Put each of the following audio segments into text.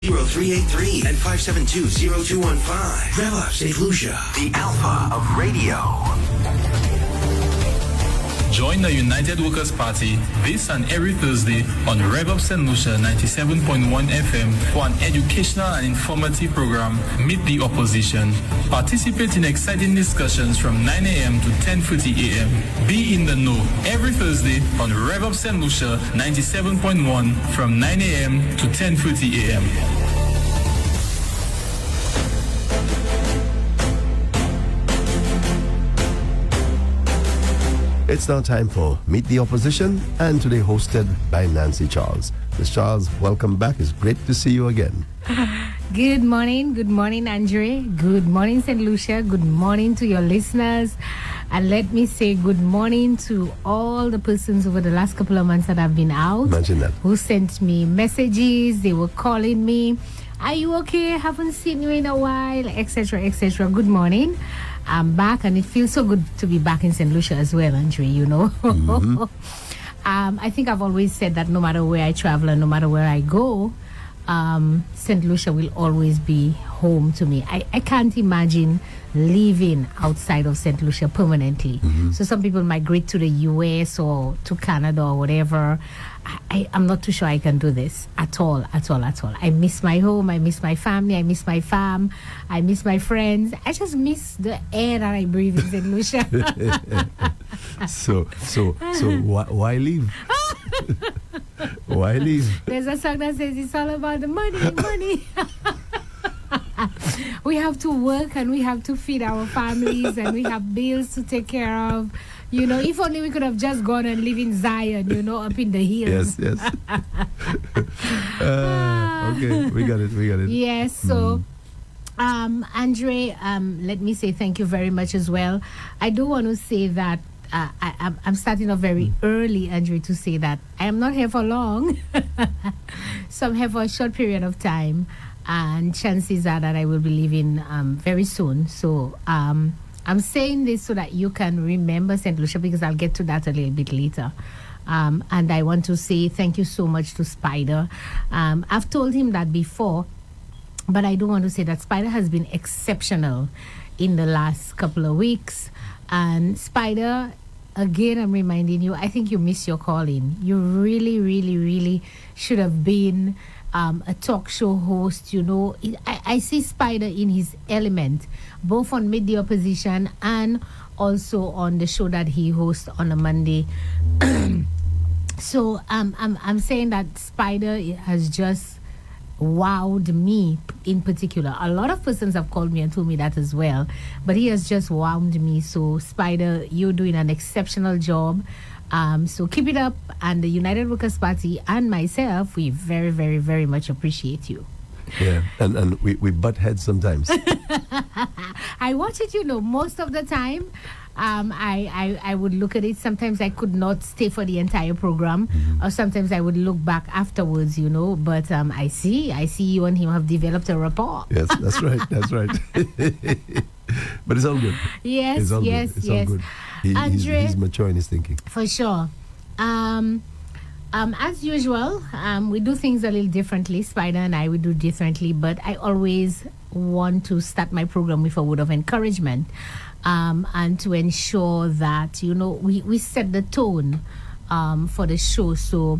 0383 and 572-0215. Rev up St. Lucia, the alpha of radio. Join the United Workers' Party this and every Thursday on Rev Up St. Lucia 97.1 FM for an educational and informative program, Meet the Opposition. Participate in exciting discussions from 9 a.m. to 10:30 a.m. Be in the know every Thursday on Rev Up St. Lucia 97.1 from 9 a.m. to 10:30 a.m. It's now time for Meet the Opposition, and today hosted by Nancy Charles. Ms. Charles, welcome back. It's great to see you again. Good morning, Andre. Good morning, St. Lucia. Good morning to your listeners. And let me say good morning to all the persons over the last couple of months that have been out. Imagine that. Who sent me messages. They were calling me. Are you okay? Haven't seen you in a while, etc., etc. Good morning. I'm back, and it feels so good to be back in St. Lucia as well, Andre, you know. Mm-hmm. I think I've always said that no matter where I travel and no matter where I go, St. Lucia will always be home to me. I can't imagine living outside of St. Lucia permanently. Mm-hmm. So some people migrate to the US or to Canada or whatever. I'm not too sure I can do this at all. I miss my home. I miss my family. I miss my farm. I miss my friends. I just miss the air that I breathe in St. Lucia. So why leave? Why leave? There's a song that says it's all about the money. We have to work and we have to feed our families and we have bills to take care of. You know, if only we could have just gone and live in Zion, you know, up in the hills. Yes. Okay, we got it. Yes, so, Andre, let me say thank you very much as well. I do want to say that I'm starting off very early, Andre, to say that I am not here for long. So I'm here for a short period of time, and chances are that I will be leaving very soon. So, I'm saying this so that you can remember St. Lucia, because I'll get to that a little bit later. And I want to say thank you so much to Spider. I've told him that before, but I do want to say that Spider has been exceptional in the last couple of weeks. And Spider, again, I'm reminding you, I think you miss your calling. You really, really, really should have been a talk show host. You know, I see Spider in his element, both on Meet the Opposition and also on the show that he hosts on a Monday. So I'm saying that Spider has just wowed me in particular. A lot of persons have called me and told me that as well, but he has just wowed me. So Spider, you're doing an exceptional job. So keep it up, and the United Workers' Party and myself, we very, very, very much appreciate you. Yeah, and we butt heads sometimes. I watch it, you know, most of the time. I would look at it. Sometimes I could not stay for the entire program, or sometimes I would look back afterwards, you know. But I see you and him have developed a rapport. Yes, that's right. But it's all good. Yes, it's all yes. Good. It's all good. He's mature in his thinking. For sure. As usual, we do things a little differently. Spider and I, we do differently, but I always want to start my program with a word of encouragement, and to ensure that, you know, we set the tone for the show. So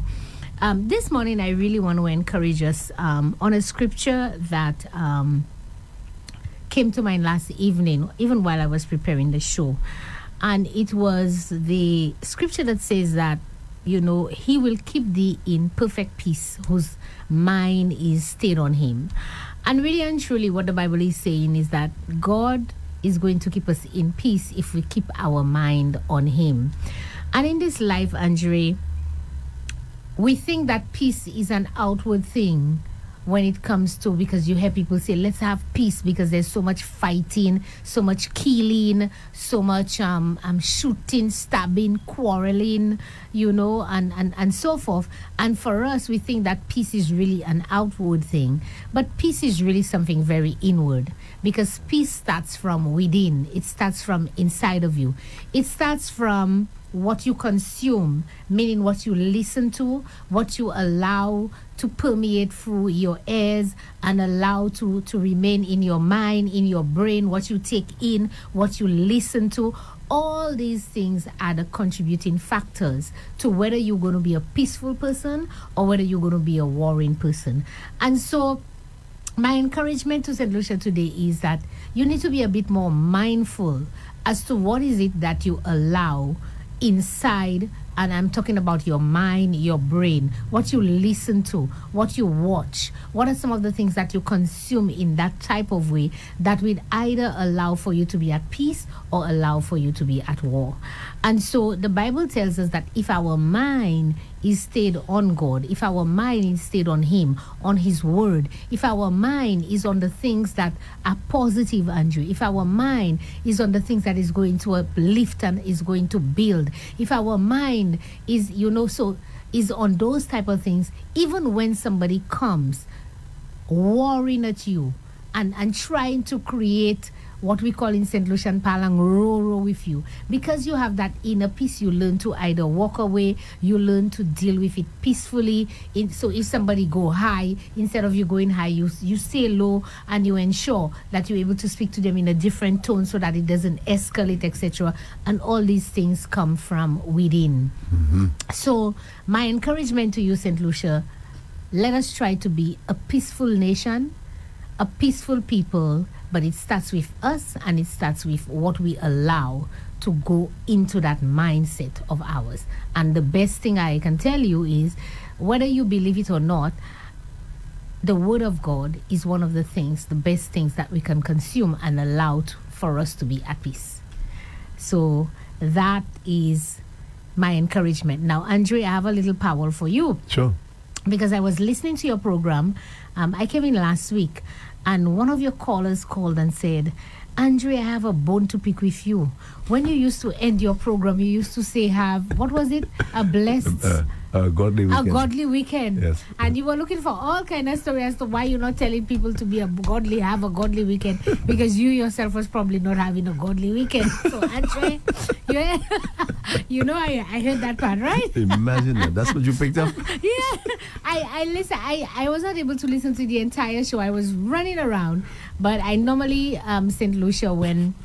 this morning, I really want to encourage us on a scripture that came to mind last evening, even while I was preparing the show. And it was the scripture that says that, you know, he will keep thee in perfect peace whose mind is stayed on him. And really and truly what the Bible is saying is that God is going to keep us in peace if we keep our mind on him. And in this life, Andre, we think that peace is an outward thing when it comes to, because you hear people say, let's have peace because there's so much fighting, so much killing, so much shooting, stabbing, quarreling, you know, and so forth. And for us, we think that peace is really an outward thing. But peace is really something very inward, because peace starts from within. It starts from inside of you. It starts from what you consume, meaning what you listen to, what you allow to permeate through your ears and allow to remain in your mind, in your brain, what you take in, what you listen to. All these things are the contributing factors to whether you're going to be a peaceful person or whether you're going to be a warring person. And so my encouragement to St. Lucia today is that you need to be a bit more mindful as to what is it that you allow inside, and I'm talking about your mind, your brain, what you listen to, what you watch. What are some of the things that you consume in that type of way that would either allow for you to be at peace or allow for you to be at war? And so the Bible tells us that if our mind is stayed on God, if our mind is stayed on Him, on His Word, if our mind is on the things that are positive, Andrew, if our mind is on the things that is going to uplift and is going to build, if our mind is, is on those type of things, even when somebody comes warring at you and trying to create what we call in St. Lucian Palang, row with you. Because you have that inner peace, you learn to either walk away, you learn to deal with it peacefully. So if somebody go high, instead of you going high, you stay low and you ensure that you're able to speak to them in a different tone so that it doesn't escalate, etc. And all these things come from within. So my encouragement to you, St. Lucia, let us try to be a peaceful nation, a peaceful people, but it starts with us and it starts with what we allow to go into that mindset of ours. And the best thing I can tell you is, whether you believe it or not, the Word of God is one of the things, the best things that we can consume and allow for us to be at peace. So that is my encouragement. Now, Andre, I have a little power for you. Sure. Because I was listening to your program. I came in last week, and one of your callers called and said, Andre, I have a bone to pick with you. When you used to end your program, you used to say, what was it? A blessed... a godly weekend. A godly weekend. Yes. And you were looking for all kind of stories as to why you're not telling people to have a godly weekend, because you yourself was probably not having a godly weekend. So, Andre, I heard that part, right? Imagine that. That's what you picked up? Yeah. I listen. I was not able to listen to the entire show. I was running around. But I normally, St. Lucia, when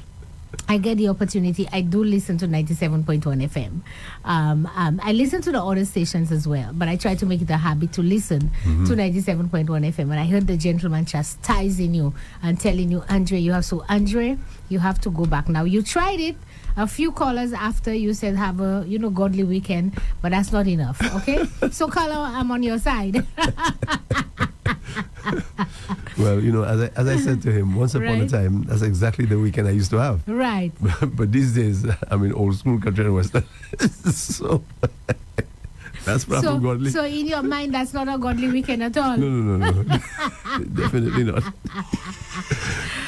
I get the opportunity, I do listen to 97.1 FM. I listen to the other stations as well, but I try to make it a habit to listen to 97.1 FM. And I heard the gentleman chastising you and telling you, Andre, you have to go back. Now, you tried it. A few callers after you said have a godly weekend, but that's not enough. Okay, so caller, I'm on your side. Well, as I said to him, once upon a time, that's exactly the weekend I used to have. Right. But these days, I'm in old school country and western. So that's probably godly. So in your mind, that's not a godly weekend at all. No. Definitely not.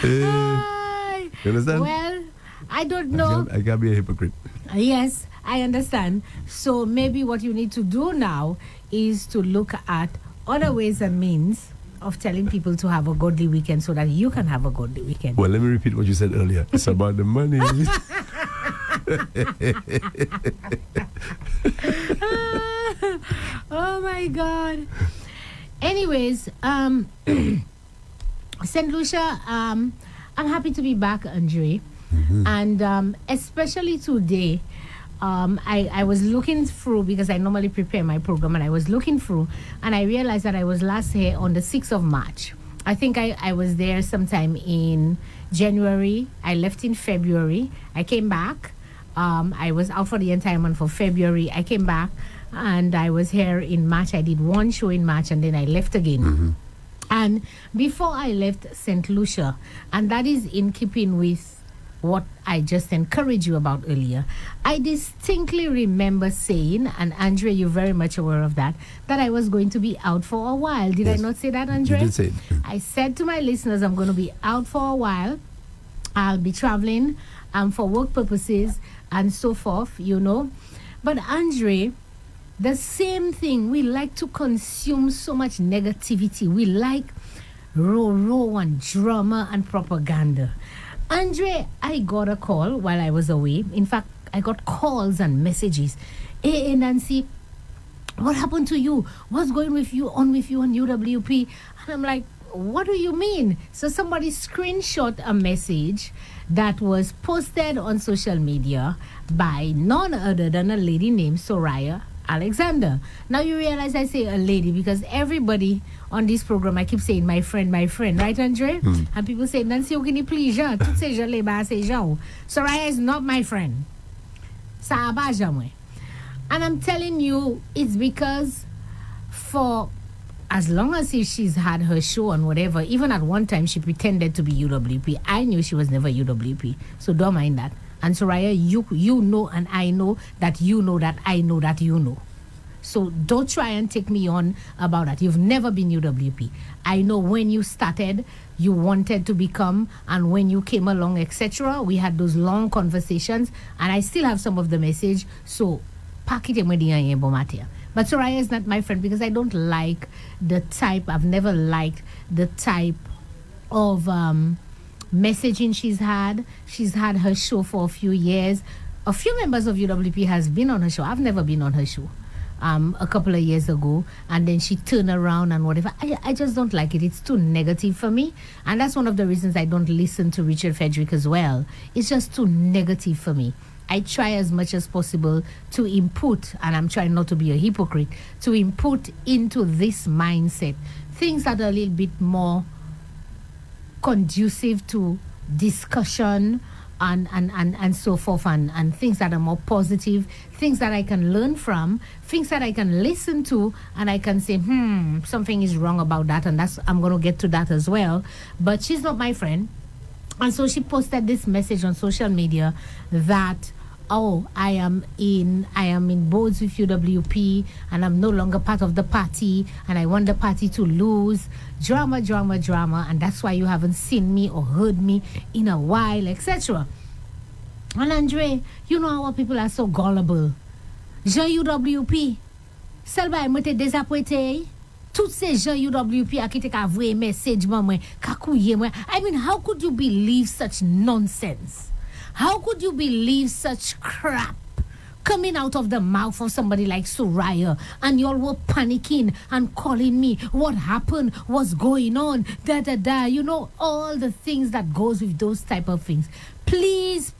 You understand? Well, I don't know. I can't be a hypocrite. Yes, I understand. So maybe what you need to do now is to look at other ways and means of telling people to have a godly weekend so that you can have a godly weekend. Well, let me repeat what you said earlier. It's about the money. Oh my God. Anyways, St. Lucia, I'm happy to be back, Andre. And especially today, I was looking through, because I normally prepare my program, and I was looking through, and I realized that I was last here on the 6th of March. I think I was there sometime in January. I left in February. I came back. I was out for the entire month for February. I came back, and I was here in March. I did one show in March, and then I left again. And before I left St. Lucia, and that is in keeping with what I just encouraged you about earlier, I distinctly remember saying, and Andre, you're very much aware of that I was going to be out for a while. Did I not say that, Andre? You did say it. I said to my listeners, I'm going to be out for a while. I'll be traveling for work purposes and so forth, But Andre, the same thing, we like to consume so much negativity. We like row and drama and propaganda. Andre, I got a call while I was away. In fact, I got calls and messages. Hey, Nancy, what happened to you? What's going on with you on UWP? And I'm like, what do you mean? So somebody screenshot a message that was posted on social media by none other than a lady named Soraya Alexander. Now you realize I say a lady because everybody on this program, I keep saying my friend, right, Andre? And people say, Nancy, can you please, toutes ces gens là, ces gens. Soraya is not my friend. Ça va jamais. And I'm telling you, it's because for as long as she's had her show and whatever, even at one time she pretended to be UWP. I knew she was never UWP. So don't mind that. And Soraya, you know and I know that you know that I know that you know. So don't try and take me on about that. You've never been UWP. I know when you started, you wanted to become, and when you came along, etc. We had those long conversations, and I still have some of the message. So pack it in. But Soraya is not my friend because I don't like the type, I've never liked the type of messaging she's had. She's had her show for a few years. A few members of UWP has been on her show. I've never been on her show. A couple of years ago, and then she turned around and whatever. I just don't like it. It's too negative for me, and that's one of the reasons I don't listen to Richard Frederick as well. It's just too negative for me. I try as much as possible to input, and I'm trying not to be a hypocrite, to input into this mindset things that are a little bit more conducive to discussion and so forth, and things that are more positive, things that I can learn from, things that I can listen to, and I can say, something is wrong about that, and I'm going to get to that as well. But she's not my friend. And so she posted this message on social media that, I am in boards with UWP, and I'm no longer part of the party, and I want the party to lose. Drama, and that's why you haven't seen me or heard me in a while, etc. And Andre, you know how people are so gullible. Jean UWP, Selba mete désappointé. Toutes ces gens UWP a qui te ka vwe message moi, ka kouye moi. I mean, how could you believe such nonsense? How could you believe such crap coming out of the mouth of somebody like Soraya? And y'all were panicking and calling me. What happened? What's going on? You know, all the things that goes with those type of things. Please,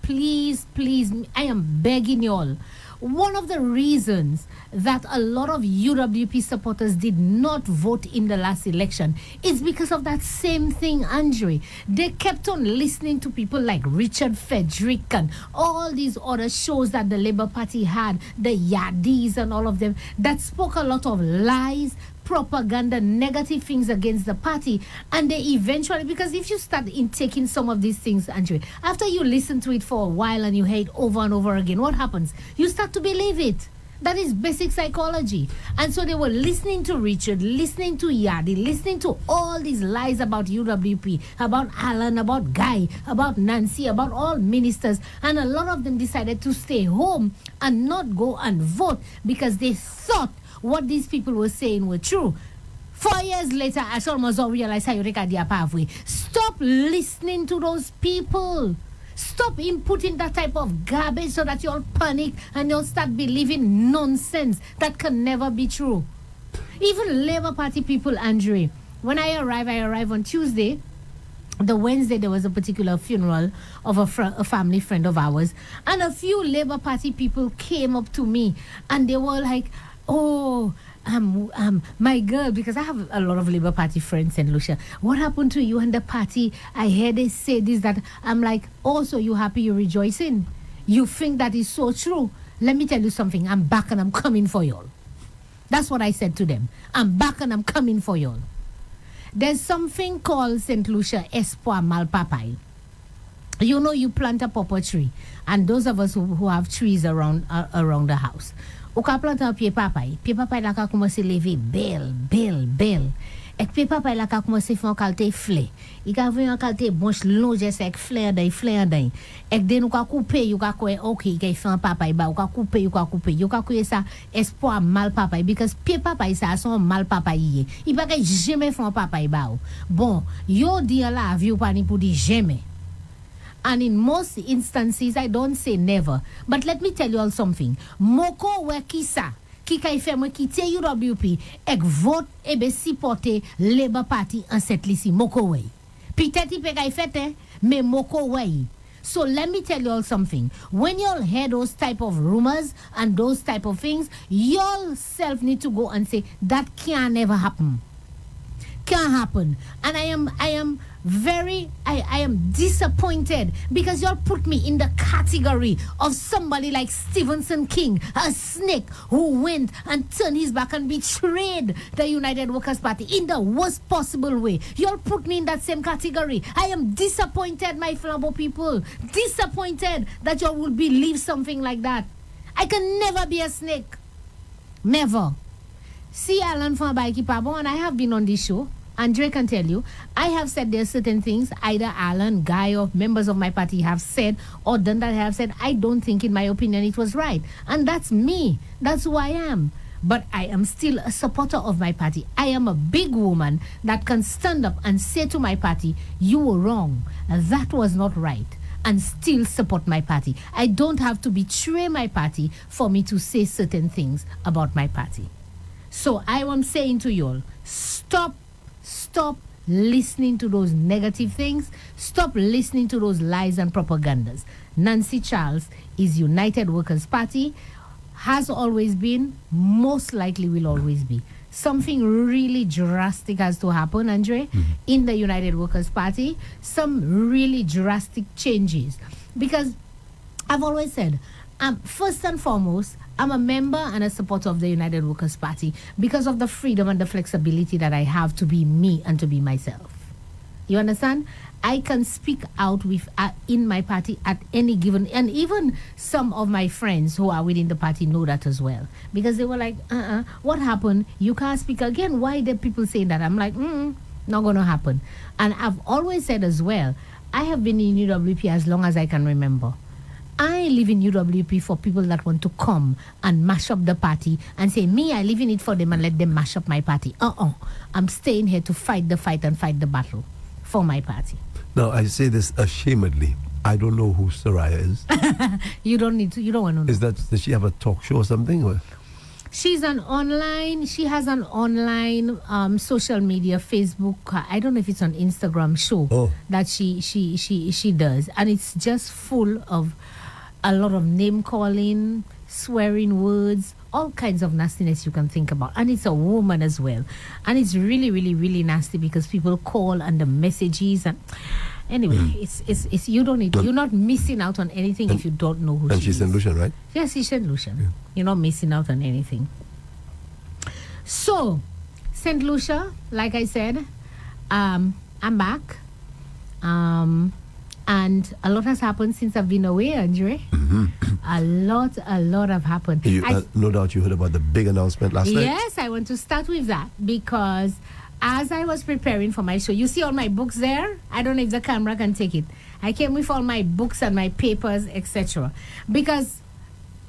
I am begging y'all. One of the reasons that a lot of UWP supporters did not vote in the last election is because of that same thing, Andre. They kept on listening to people like Richard Frederick and all these other shows that the Labour Party had, the Yardis and all of them, that spoke a lot of lies, propaganda, negative things against the party, and they eventually, because if you start taking some of these things, Andre, after you listen to it for a while and you hear it over and over again, what happens? You start to believe it. That is basic psychology. And so they were listening to Richard, listening to Yadi, listening to all these lies about UWP, about Alan, about Guy, about Nancy, about all ministers, and a lot of them decided to stay home and not go and vote because they thought what these people were saying were true. 4 years later, I almost realized how you pathway. Stop listening to those people. Stop inputting that type of garbage so that you'll panic and you'll start believing nonsense that can never be true. Even Labour Party people, Andre, when I arrive on Tuesday. The Wednesday, there was a particular funeral of a family friend of ours. And a few Labour Party people came up to me and they were like, my girl, because I have a lot of Labour Party friends in Lucia. What happened to you and the party? I heard they say this, that. I'm like, so you happy, you rejoicing? You think that is so true? Let me tell you something. I'm back and I'm coming for y'all. That's what I said to them. I'm back and I'm coming for y'all. There's something called St. Lucia Espoir Malpapai. You know, you plant a pawpaw tree, and those of us who have trees around the house, ou ka plant un pied papaye la ka commence lever belle. Et pied papaye la ka commence faire qualité fleur. Il ka vient en qualité branche longe avec fleur d'un. Et de nous ka couper, you ka quoi OK, il fait un papaye ba, ou ka couper, you ka couper ça espoir mal papaye because pied papaye ça son mal papaye. Il pas jamais faire un papaye ba. Bon, yo dire la vie ou pas ni pour dire jamais. And in most instances, I don't say never. But let me tell you all something. Moko we kisa, ki kay fè mwen kite UWP, ek vote ebe supporte Labour Party en set lisi. Moko we. Peut-être pe kay fète, mais moko we. So let me tell you all something. When you all hear those type of rumors and those type of things, you all self need to go and say, that can never happen. Can't happen. And I am disappointed because y'all put me in the category of somebody like Stephenson King, a snake who went and turned his back and betrayed the United Workers' Party in the worst possible way. Y'all put me in that same category. I am disappointed, my Flambeau people. Disappointed that y'all would believe something like that. I can never be a snake. Never. See Alan from Baiki Pabo, and I have been on this show. Andre can tell you, I have said there are certain things either Alan, Guy, or members of my party have said or done that I have said. I don't think, in my opinion, it was right. And that's me. That's who I am. But I am still a supporter of my party. I am a big woman that can stand up and say to my party, you were wrong. That was not right. And still support my party. I don't have to betray my party for me to say certain things about my party. So I am saying to you all, stop listening to those negative things. Stop listening to those lies and propagandas. Nancy Charles is United Workers' Party, has always been, most likely will always be. Something really drastic has to happen, Andre, in the United Workers' Party. Some really drastic changes. Because I've always said, first and foremost, I'm a member and a supporter of the United Workers' Party because of the freedom and the flexibility that I have to be me and to be myself. You understand? I can speak out with in my party at any given, and even some of my friends who are within the party know that as well. Because they were like, what happened? You can't speak again. Why did people say that? I'm like, not going to happen. And I've always said as well, I have been in UWP as long as I can remember. I live in UWP for people that want to come and mash up the party and say, me, I live in it for them and let them mash up my party. I'm staying here to fight the fight and fight the battle for my party. Now, I say this ashamedly. I don't know who Soraya is. You don't need to. You don't want to know. Does she have a talk show or something? Or? She has an online social media, Facebook, I don't know if it's on Instagram show that she does. And it's just full of a lot of name calling, swearing words, all kinds of nastiness you can think about. And it's a woman as well. And it's really, really, really nasty because people call and the messages and anyway, it's you don't need, you're not missing out on anything if you don't know who she is. And she's St. Lucian, right? Yes, she's St. Lucian. Yeah. You're not missing out on anything. So, St. Lucia, like I said, I'm back. And a lot has happened since I've been away, Andre. A lot have happened. No doubt you heard about the big announcement last night. Yes, I want to start with that because as I was preparing for my show, you see all my books there? I don't know if the camera can take it. I came with all my books and my papers, etc. Because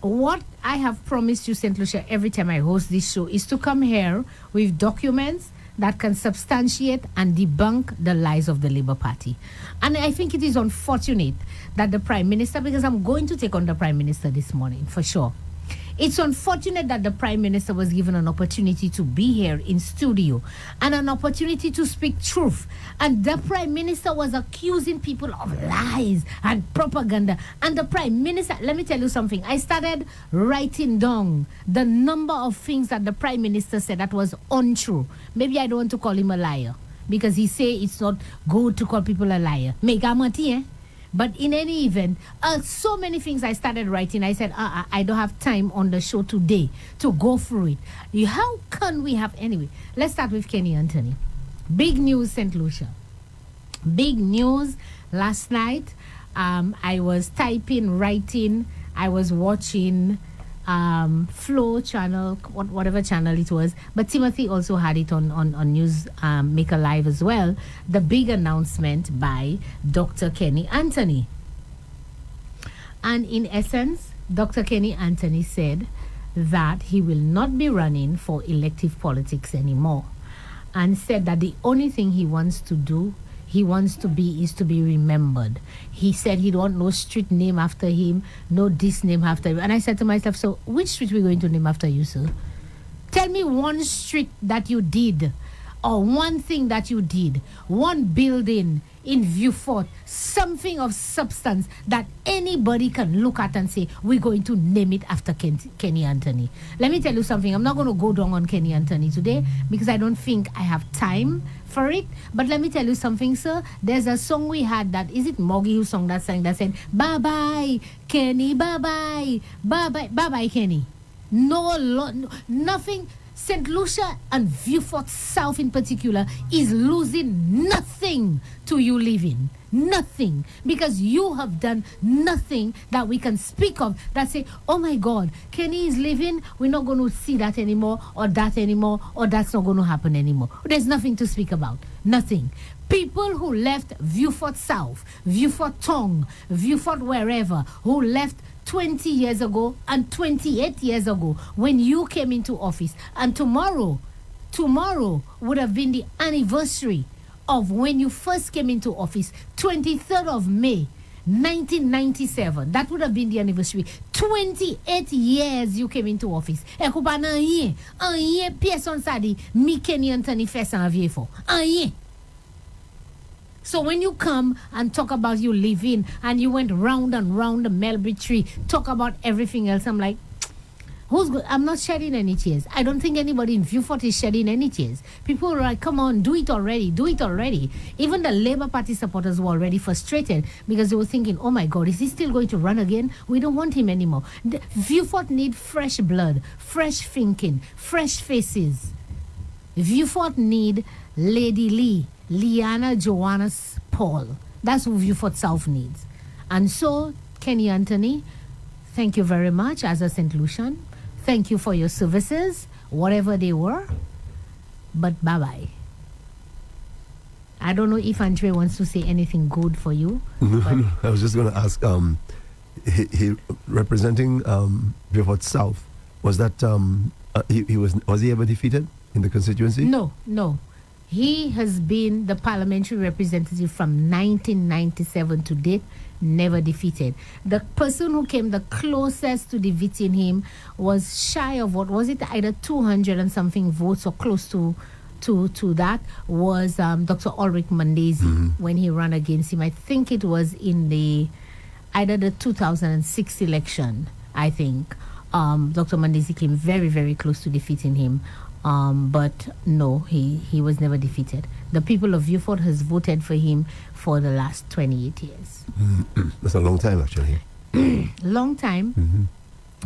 what I have promised you, St. Lucia, every time I host this show is to come here with documents that can substantiate and debunk the lies of the Labour Party. And I think it is unfortunate that the Prime Minister, because I'm going to take on the Prime Minister this morning, for sure. It's unfortunate that the Prime Minister was given an opportunity to be here in studio and an opportunity to speak truth. And the Prime Minister was accusing people of lies and propaganda. And the Prime Minister, let me tell you something. I started writing down the number of things that the Prime Minister said that was untrue. Maybe I don't want to call him a liar because he say it's not good to call people a liar. But in any event, so many things I started writing. I said, I don't have time on the show today to go through it. How can we have... Anyway, let's start with Kenny Anthony. Big news, St. Lucia. Big news last night. I was typing, writing. I was watching Flow channel, whatever channel it was. But Timothy also had it on News Maker Live as well. The big announcement by Dr. Kenny Anthony. And in essence, Dr. Kenny Anthony said that he will not be running for elective politics anymore. And said that the only thing he wants to do, he wants to be is to be remembered. He said he don't want no street name after him, no this name after him. And I said to myself, so which street we going to name after you, sir? Tell me one street that you did, or one thing that you did, one building in Viewfort, something of substance that anybody can look at and say, we're going to name it after Kenny Anthony. Let me tell you something. I'm not going to go down on Kenny Anthony today because I don't think I have time for it. But let me tell you something, sir. There's a song we had that, is it Moggy who sung that song that said, bye-bye, Kenny, bye-bye, bye-bye, bye-bye, Kenny. Nothing. St. Lucia and Viewfort South in particular is losing nothing to you leaving. Nothing. Because you have done nothing that we can speak of that say, oh my God, Kenny is leaving. We're not going to see that anymore, or that anymore, or that's not going to happen anymore. There's nothing to speak about. Nothing. People who left Viewfort South, Viewfort Tongue, Viewfort wherever, who left 20 years ago and 28 years ago when you came into office, and tomorrow would have been the anniversary of when you first came into office, 23rd of May 1997. That would have been the anniversary. 28 years you came into office. Personne sa di mi Kenny Anthony fait ça en vieux fort. So when you come and talk about you living and you went round and round the mulberry tree, talk about everything else, I'm like, who's good? I'm not shedding any tears. I don't think anybody in Viewfort is shedding any tears. People are like, come on, do it already. Even the Labour Party supporters were already frustrated because they were thinking, oh my God, is he still going to run again? We don't want him anymore. Viewfort need fresh blood, fresh thinking, fresh faces. Viewfort need Lady Lee, Liana Joanna Paul. That's who Viewfort South needs. And so, Kenny Anthony, thank you very much as a St. Lucian. Thank you for your services, whatever they were. But bye-bye. I don't know if Andre wants to say anything good for you. No, I was just going to ask, he representing Viewfort South, was that, was he ever defeated in the constituency? No. He has been the parliamentary representative from 1997 to date, never defeated. The person who came the closest to defeating him was shy of what was it, either 200 and something votes or close to that, was Dr. Ulrich Mandesi when he ran against him. I think it was in either the 2006 election, I think. Dr. Mandesi came very, very close to defeating him. But no, he was never defeated. The people of Viewfort has voted for him for the last 28 years. That's a long time, actually. Long time.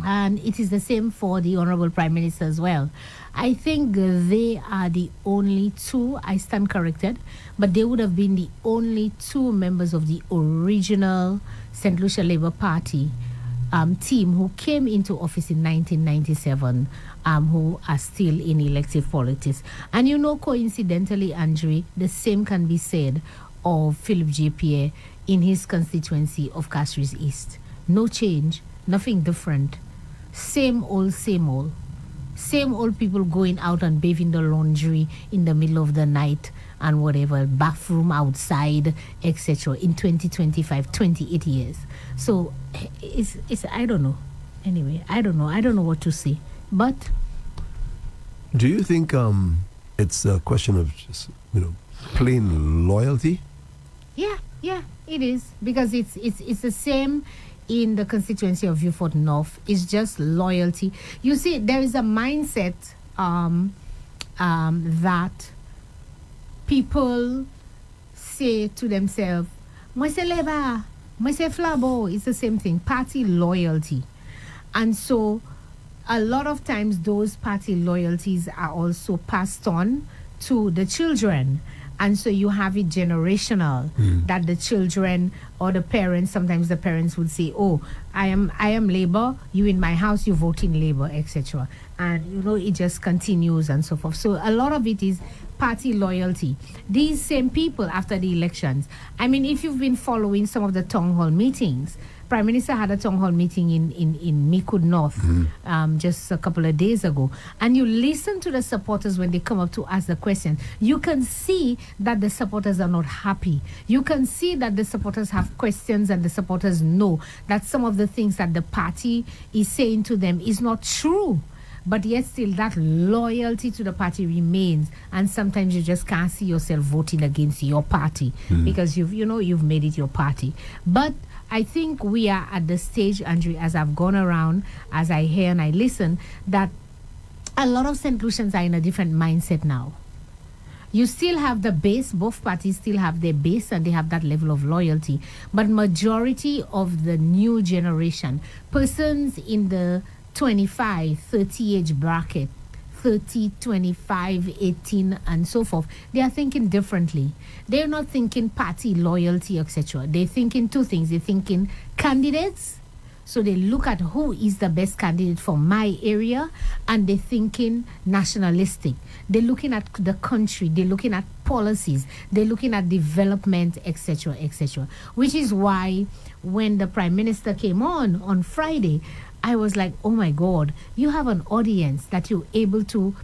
And it is the same for the Honorable Prime Minister as well. I think they are the only two, I stand corrected, but they would have been the only two members of the original St. Lucia Labour Party team who came into office in 1997, who are still in elective politics. And you know, coincidentally, Andre, the same can be said of Philip J. Pierre in his constituency of Castries East. No change, nothing different. Same old, same old. Same old people going out and bathing the laundry in the middle of the night and whatever, bathroom outside, etc. in 2025, 28 years. So it's I don't know. Anyway, I don't know what to say. But do you think it's a question of just, plain loyalty? Yeah, it is, because it's the same in the constituency of Viewfort North. It's just loyalty. You see, there is a mindset that people say to themselves, "Moi c'est Labour, moi c'est Flabo." It's the same thing. Party loyalty, and so a lot of times those party loyalties are also passed on to the children. And so you have it generational, that the children or the parents, sometimes the parents would say, "Oh, I am Labour, you in my house, you vote in Labour," etc. And it just continues and so forth. So a lot of it is party loyalty. These same people after the elections, I mean, if you've been following some of the town hall meetings, Prime Minister had a town hall meeting in Mikud North just a couple of days ago. And you listen to the supporters when they come up to ask the question. You can see that the supporters are not happy. You can see that the supporters have questions, and the supporters know that some of the things that the party is saying to them is not true. But yet still that loyalty to the party remains, and sometimes you just can't see yourself voting against your party because you've made it your party. But I think we are at the stage, Andre, as I've gone around, as I hear and I listen, that a lot of St. Lucians are in a different mindset now. You still have the base, both parties still have their base, and they have that level of loyalty. But majority of the new generation, persons in the 25, 30 age bracket, 30, 25, 18, and so forth, they are thinking differently. They're not thinking party loyalty, etc. They're thinking two things. They're thinking candidates. So they look at who is the best candidate for my area, and they're thinking nationalistic. They're looking at the country. They're looking at policies. They're looking at development, etc., etc. Which is why when the Prime Minister came on Friday, I was like, oh my God, you have an audience that you're able to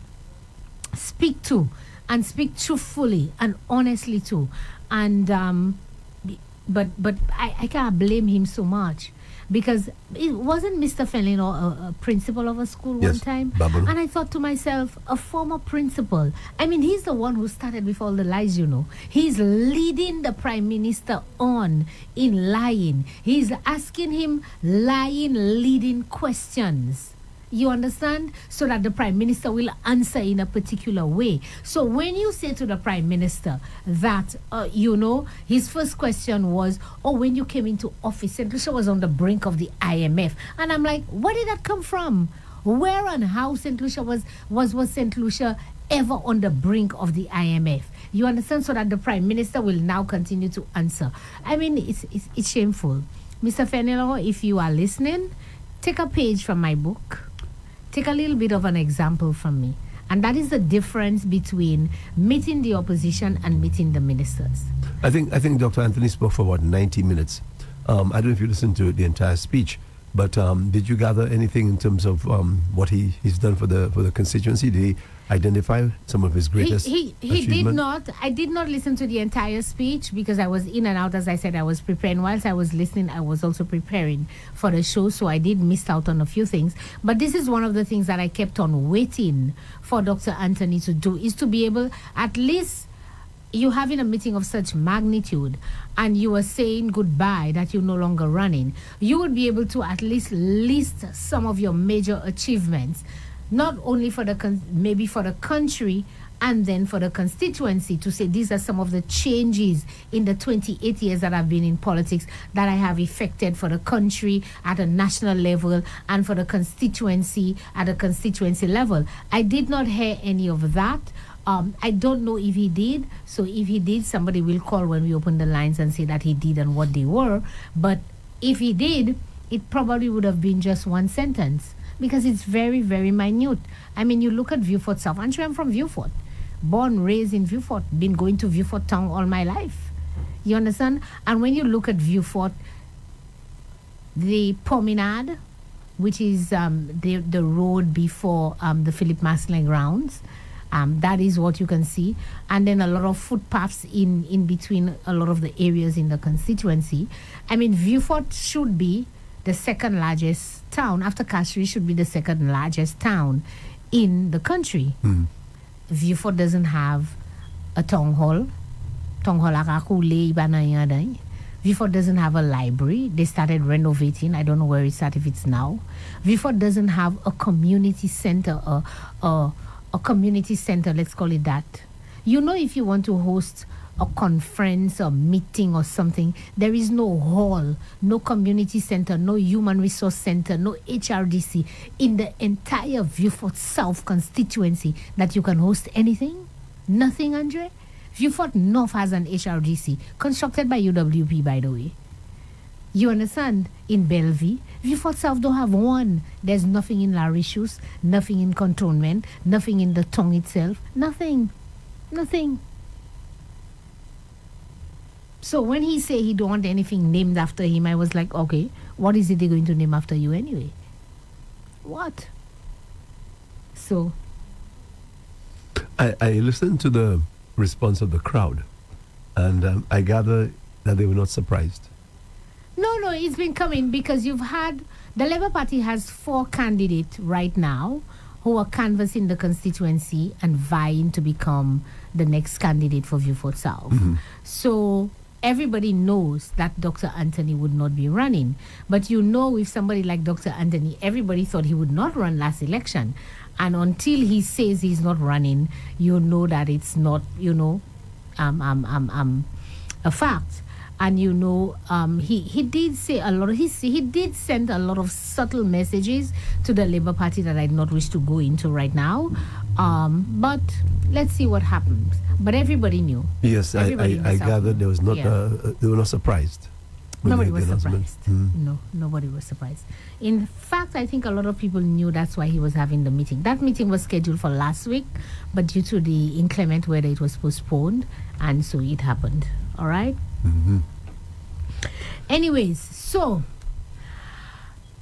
speak to, and speak truthfully and honestly to. And but I can't blame him so much, because it wasn't Mr. Fenlon a principal of a school Yes, one time? Babylon. And I thought to myself, a former principal. I mean, he's the one who started with all the lies, He's leading the Prime Minister on in lying. He's asking him lying, leading questions. You understand? So that the Prime Minister will answer in a particular way. So when you say to the Prime Minister that, his first question was, when you came into office, St. Lucia was on the brink of the IMF. And I'm like, where did that come from? Where and how St. Lucia was St. Lucia ever on the brink of the IMF? You understand? So that the Prime Minister will now continue to answer. I mean, it's shameful. Mr. Fenelon, if you are listening, take a page from my book. Take a little bit of an example from me. And that is the difference between meeting the opposition and meeting the ministers. I think Dr. Anthony spoke for about 90 minutes. I don't know if you listened to the entire speech, but did you gather anything in terms of what he's done for the constituency? Did he identify some of his greatest He did not. I did not listen to the entire speech because I was in and out. As I said, I was preparing. Whilst I was listening, I was also preparing for the show, so I did miss out on a few things. But this is one of the things that I kept on waiting for Dr. Anthony to do, is to be able, at least you having a meeting of such magnitude and you are saying goodbye, that you're no longer running, you would be able to at least list some of your major achievements, not only for maybe for the country and then for the constituency, to say these are some of the changes in the 28 years that I've been in politics that I have effected for the country at a national level and for the constituency at a constituency level. I did not hear any of that. I don't know if he did. So if he did, somebody will call when we open the lines and say that he did and what they were. But if he did, it probably would have been just one sentence, because it's very, very minute. I mean, you look at Vieux-Fort South. I'm from Vieux-Fort. Born, raised in Vieux-Fort. Been going to Vieux-Fort town all my life. You understand? And when you look at Vieux-Fort, the promenade, which is the road before the Philip Maslin grounds, that is what you can see. And then a lot of footpaths in between a lot of the areas in the constituency. I mean, Vieux-Fort should be the second largest town. After Castries, should be the second largest town in the country. Vieux-Fort doesn't have a town hall. Vieux-Fort doesn't have a library. They started renovating. I don't know where it's at, if it's now. Vieux-Fort doesn't have a community center, a community center, let's call it that. If you want to host a conference or meeting or something, there is no hall, no community center, no human resource center, no HRDC in the entire Vieux-Fort South constituency that you can host anything. Nothing, Andre. Vieux-Fort North has an HRDC constructed by UWP, by the way. You understand? In Bellevue, Vieux-Fort South don't have one. There's nothing in La Richousse, nothing in Cantonment, nothing in the tongue itself, nothing. So when he say he don't want anything named after him, I was like, okay, what is it they're going to name after you anyway? What? So I listened to the response of the crowd, and I gather that they were not surprised. No, it's been coming because you've had the Labour Party has 4 candidates right now who are canvassing the constituency and vying to become the next candidate for Viewfort South. So everybody knows that Dr. Anthony would not be running. But with somebody like Dr. Anthony, everybody thought he would not run last election. And until he says he's not running, you know that it's not, a fact. And he did say a lot. He did send a lot of subtle messages to the Labour Party that I do not wish to go into right now. But let's see what happens. But everybody knew. Yes, Everybody I gathered there was not. Yeah. They were not surprised. Nobody was surprised. No, nobody was surprised. In fact, I think a lot of people knew that's why he was having the meeting. That meeting was scheduled for last week, but due to the inclement weather, it was postponed, and so it happened. All right? Anyways, so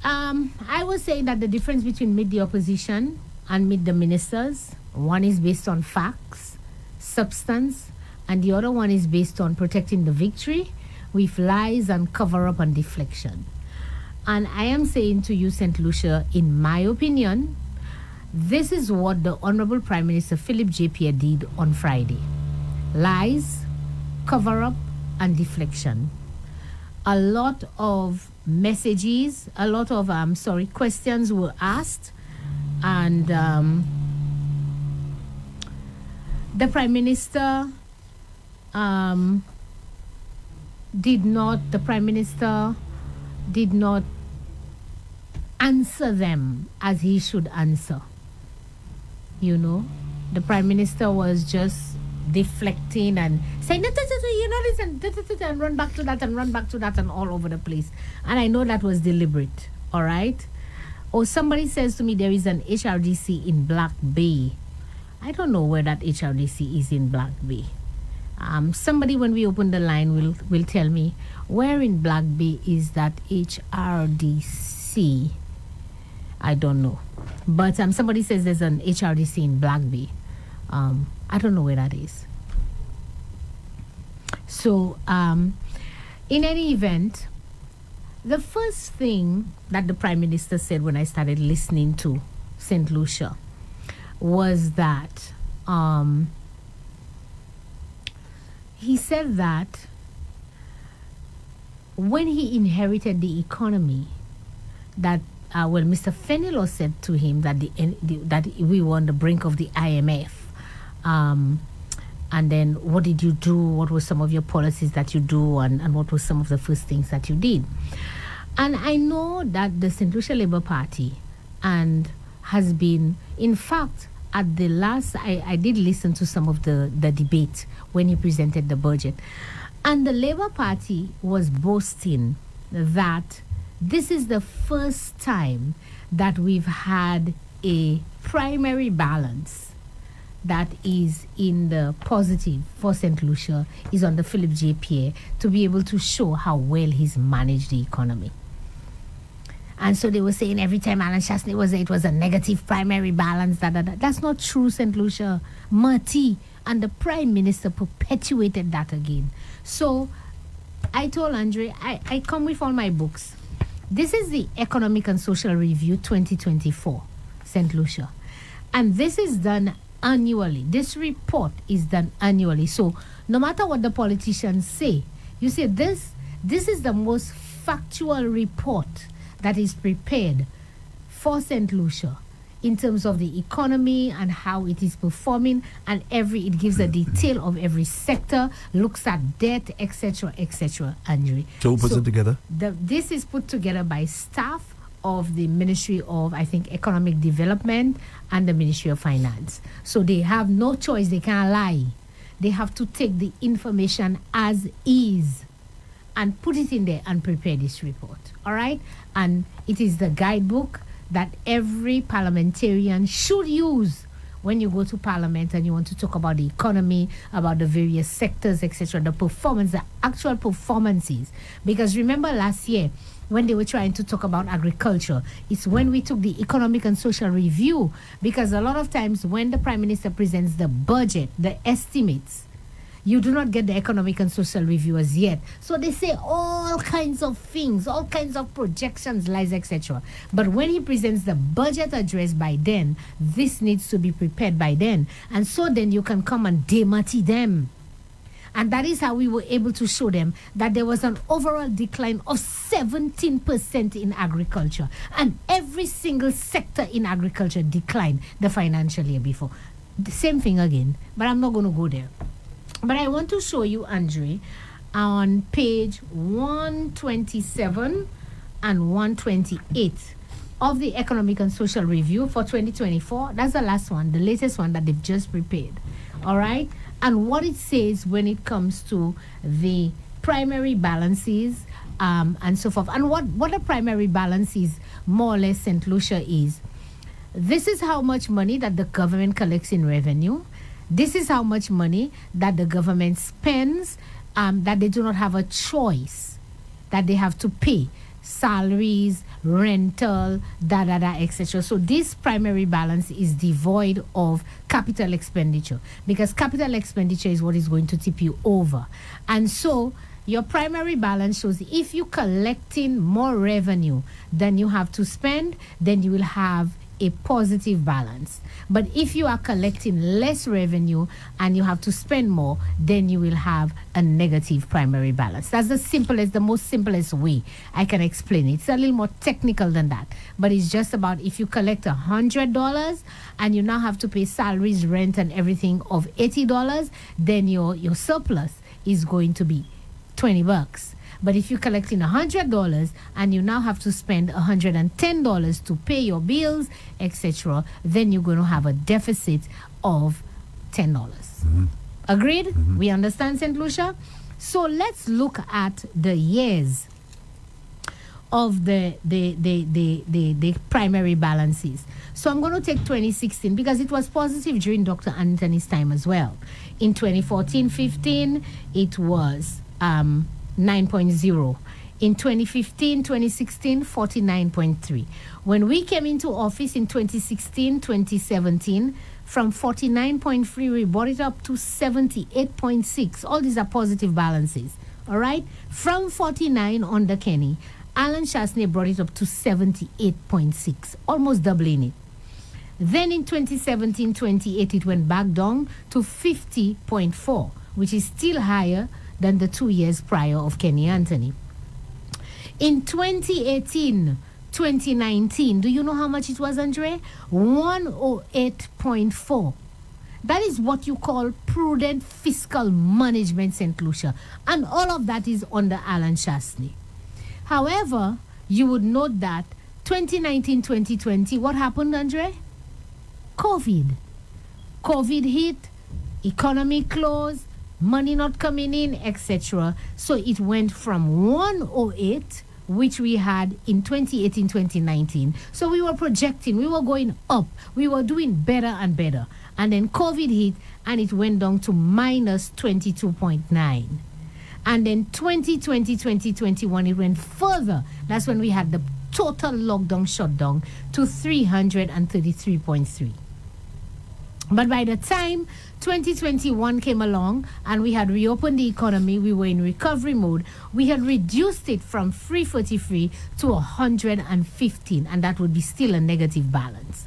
I was saying that the difference between Meet the Opposition and Meet the Ministers, one is based on facts, substance, and the other one is based on protecting the victory with lies and cover-up and deflection. And I am saying to you, St. Lucia, in my opinion, this is what the Honorable Prime Minister Philip J. Pierre did on Friday. Lies, cover-up, and deflection. A lot of messages, a lot of questions were asked, and the Prime Minister did not answer them as he should answer. The Prime Minister was just deflecting and saying, listen, and run back to that and run back to that and all over the place. And I know that was deliberate, all right? Or somebody says to me there is an HRDC in Black Bay. I don't know where that HRDC is in Black Bay. Somebody, when we open the line, will tell me where in Black Bay is that HRDC. I don't know. But somebody says there's an HRDC in Black Bay. I don't know where that is. So, in any event, the first thing that the Prime Minister said when I started listening to St. Lucia was that he said that when he inherited the economy, that Mr. Fenelon said to him that that we were on the brink of the IMF. And then what did you do? What were some of your policies that you do? And what were some of the first things that you did? And I know that the St. Lucia Labour Party has been, in fact, at the last, I did listen to some of the debate when he presented the budget. And the Labour Party was boasting that this is the first time that we've had a primary balance that is in the positive for St. Lucia, is on the Philip J. Pierre, to be able to show how well he's managed the economy. And so they were saying every time Alan Chasney was there, it was a negative primary balance. That's not true, St. Lucia. Marty and the Prime Minister perpetuated that again. So I told Andre, I come with all my books. This is the Economic and Social Review 2024, St. Lucia. And this is done annually. This report is done annually. So no matter what the politicians say, you see, this is the most factual report that is prepared for St. Lucia in terms of the economy and how it is performing, and it gives a detail of every sector, looks at debt, etc., Andre. So who puts it together? This is put together by staff of the Ministry of, I think, Economic Development and the Ministry of Finance. So they have no choice. They can't lie. They have to take the information as is and put it in there and prepare this report. All right? And it is the guidebook that every parliamentarian should use when you go to Parliament and you want to talk about the economy, about the various sectors, etc., the performance, the actual performances. Because remember last year, when they were trying to talk about agriculture, it's when we took the economic and social review, because a lot of times when the Prime Minister presents the budget, the estimates, you do not get the economic and social review as yet. So they say all kinds of things, all kinds of projections, lies, etc. But when he presents the budget address by then, this needs to be prepared by then. And so then you can come and demati them. And that is how we were able to show them that there was an overall decline of 17% in agriculture. And every single sector in agriculture declined the financial year before. The same thing again, but I'm not going to go there. But I want to show you, Andre, on page 127 and 128 of the Economic and Social Review for 2024. That's the last one, the latest one that they've just prepared. All right? And what it says when it comes to the primary balances and so forth. And what a primary balance is, more or less, St. Lucia, is this is how much money that the government collects in revenue. This is how much money that the government spends, that they do not have a choice, that they have to pay salaries, rental, etc. So this primary balance is devoid of capital expenditure, because capital expenditure is what is going to tip you over. And so your primary balance shows if you're collecting more revenue than you have to spend, then you will have a positive balance. But if you are collecting less revenue and you have to spend more, then you will have a negative primary balance. That's the most simplest way I can explain it. It's a little more technical than that, but it's just about if you collect $100 and you now have to pay salaries, rent, and everything of $80, then your surplus is going to be $20. But if you're collecting $100 and you now have to spend $110 to pay your bills, etc., then you're going to have a deficit of $10. Mm-hmm. Agreed? Mm-hmm. We understand, St. Lucia? So let's look at the years of the primary balances. So I'm going to take 2016 because it was positive during Dr. Anthony's time as well. In 2014-15, it was 9.0. In 2015-2016, 49.3. When we came into office in 2016-2017, from 49.3, we brought it up to 78.6. All these are positive balances. All right? From 49 under Kenny, Alan Chasney brought it up to 78.6, almost doubling it. Then in 2017-28, it went back down to 50.4, which is still higher than the 2 years prior of Kenny Anthony. In 2018-2019, do you know how much it was, Andre? 108.4. That is what you call prudent fiscal management, St. Lucia. And all of that is under Alan Chasney. However, you would note that 2019-2020, what happened, Andre? COVID hit, economy closed, money not coming in, etc. So it went from 108, which we had in 2018-2019. So we were projecting, we were going up, we were doing better and better. And then COVID hit and it went down to minus 22.9. And then 2020-2021, it went further. That's when we had the total lockdown shutdown to 333.3. But by the time 2021 came along and we had reopened the economy, we were in recovery mode, we had reduced it from 343 to 115, and that would be still a negative balance.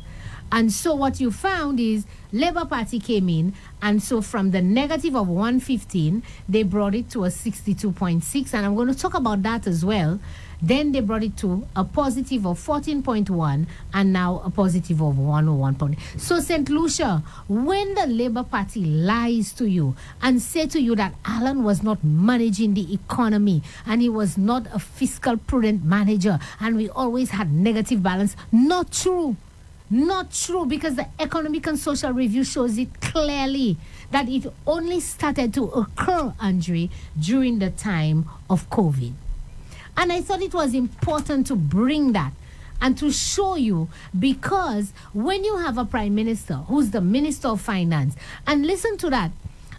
And so what you found is Labour Party came in, and so from the negative of 115, they brought it to a 62.6, and I'm going to talk about that as well. Then they brought it to a positive of 14.1 and now a positive of 101. So, St. Lucia, when the Labour Party lies to you and say to you that Alan was not managing the economy and he was not a fiscal prudent manager and we always had negative balance, not true. Not true, because the Economic and Social Review shows it clearly that it only started to occur, Andre, during the time of COVID. And I thought it was important to bring that. and to show you, because when you have a prime minister who's the minister of finance, and listen to that,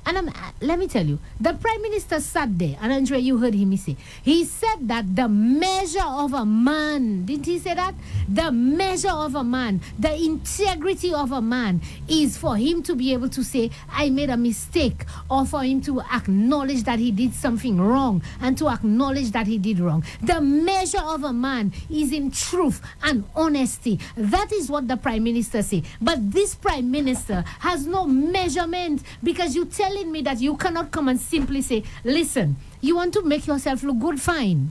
and let me tell you, the prime minister sat there, and Andre, you heard him say, he said that the measure of a man, didn't he say that? The measure of a man, the integrity of a man is for him to be able to say, I made a mistake, or for him to acknowledge that he did something wrong and to acknowledge that he did wrong. The measure of a man is in truth and honesty. That is what the prime minister say. But this prime minister has no measurement, because you telling me that you cannot come and simply say, listen, you want to make yourself look good, fine.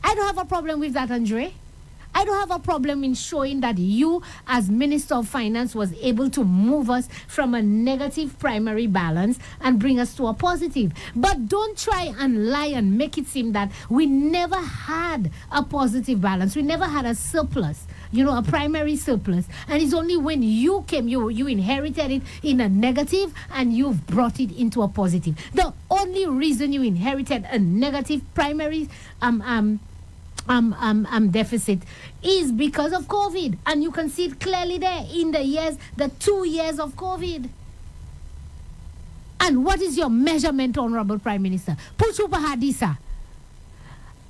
I don't have a problem with that, Andre. I don't have a problem in showing that you, as Minister of Finance, was able to move us from a negative primary balance and bring us to a positive. But don't try and lie and make it seem that we never had a positive balance. We never had a surplus, a primary surplus. And it's only when you came, you inherited it in a negative and you've brought it into a positive. The only reason you inherited a negative primary deficit is because of COVID, and you can see it clearly there in the 2 years of COVID. And what is your measurement, Honorable Prime Minister? Puchupa Hadisa.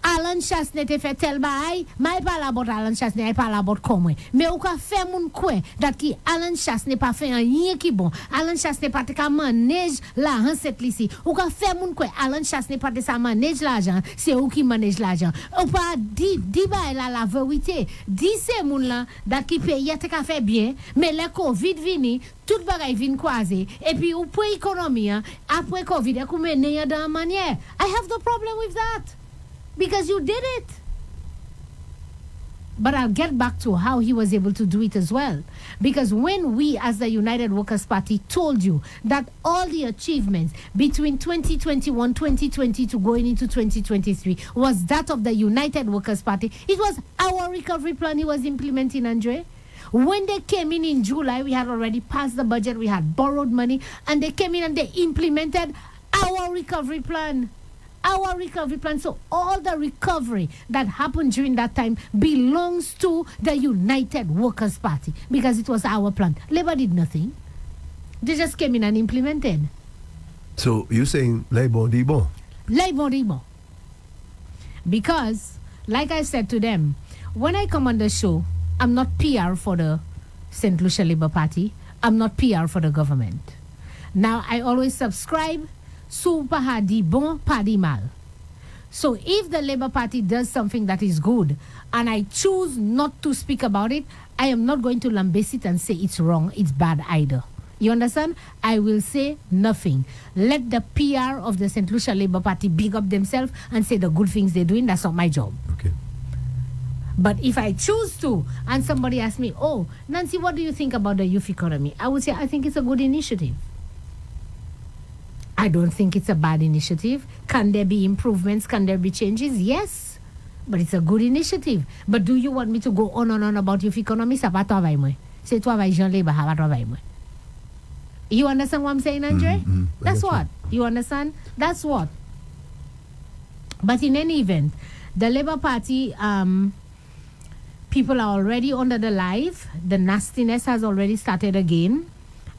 Alan Chasnet te fait tel bail, mais pas about Alan Chasnet, pas about comme. Mais ou ka fait moun kwe dat ki Alan Chasnet pas fait rien qui bon. Alan Chasnet pas te ka manage l'argent cette lisi. Ou ka fait moun kwe Alan Chasnet pas te sa manage l'argent, c'est ou qui manage l'argent. Ou pas di bail la vérité. Di se moun la dat ki paye te ka fait bien, mais le Covid vini, tout bagay vin croiser et puis ou pour économie après Covid ou mener dans manière. I have no problem with that. Because you did it. But I'll get back to how he was able to do it as well. Because when we as the United Workers' Party told you that all the achievements between 2021, 2022 going into 2023 was that of the United Workers' Party, it was our recovery plan he was implementing, Andre. When they came in July, we had already passed the budget, we had borrowed money, and they came in and they implemented our recovery plan. Our recovery plan. So all the recovery that happened during that time belongs to the United Workers' Party because it was our plan. Labour did nothing. They just came in and implemented. So you're saying Labour di bon? Labour di bon. Because, like I said to them, when I come on the show, I'm not PR for the St. Lucia Labour Party. I'm not PR for the government. Now, I always subscribe Super Hadi bon, padi mal. So if the Labour Party does something that is good and I choose not to speak about it, I am not going to lambaste it and say it's wrong, it's bad either. You understand? I will say nothing. Let the PR of the St. Lucia Labour Party big up themselves and say the good things they're doing. That's not my job. Okay. But if I choose to, and somebody asks me, oh, Nancy, what do you think about the youth economy? I would say, I think it's a good initiative. I don't think it's a bad initiative. Can there be improvements? Can there be changes? Yes. But it's a good initiative. But do you want me to go on and on about youth economy? Ça va travailler moi. C'est travail Jean Labour, ça va travailler moi. You understand what I'm saying, Andre? That's what. You understand? That's what. But in any event, the Labour Party, people are already under the live. The nastiness has already started again.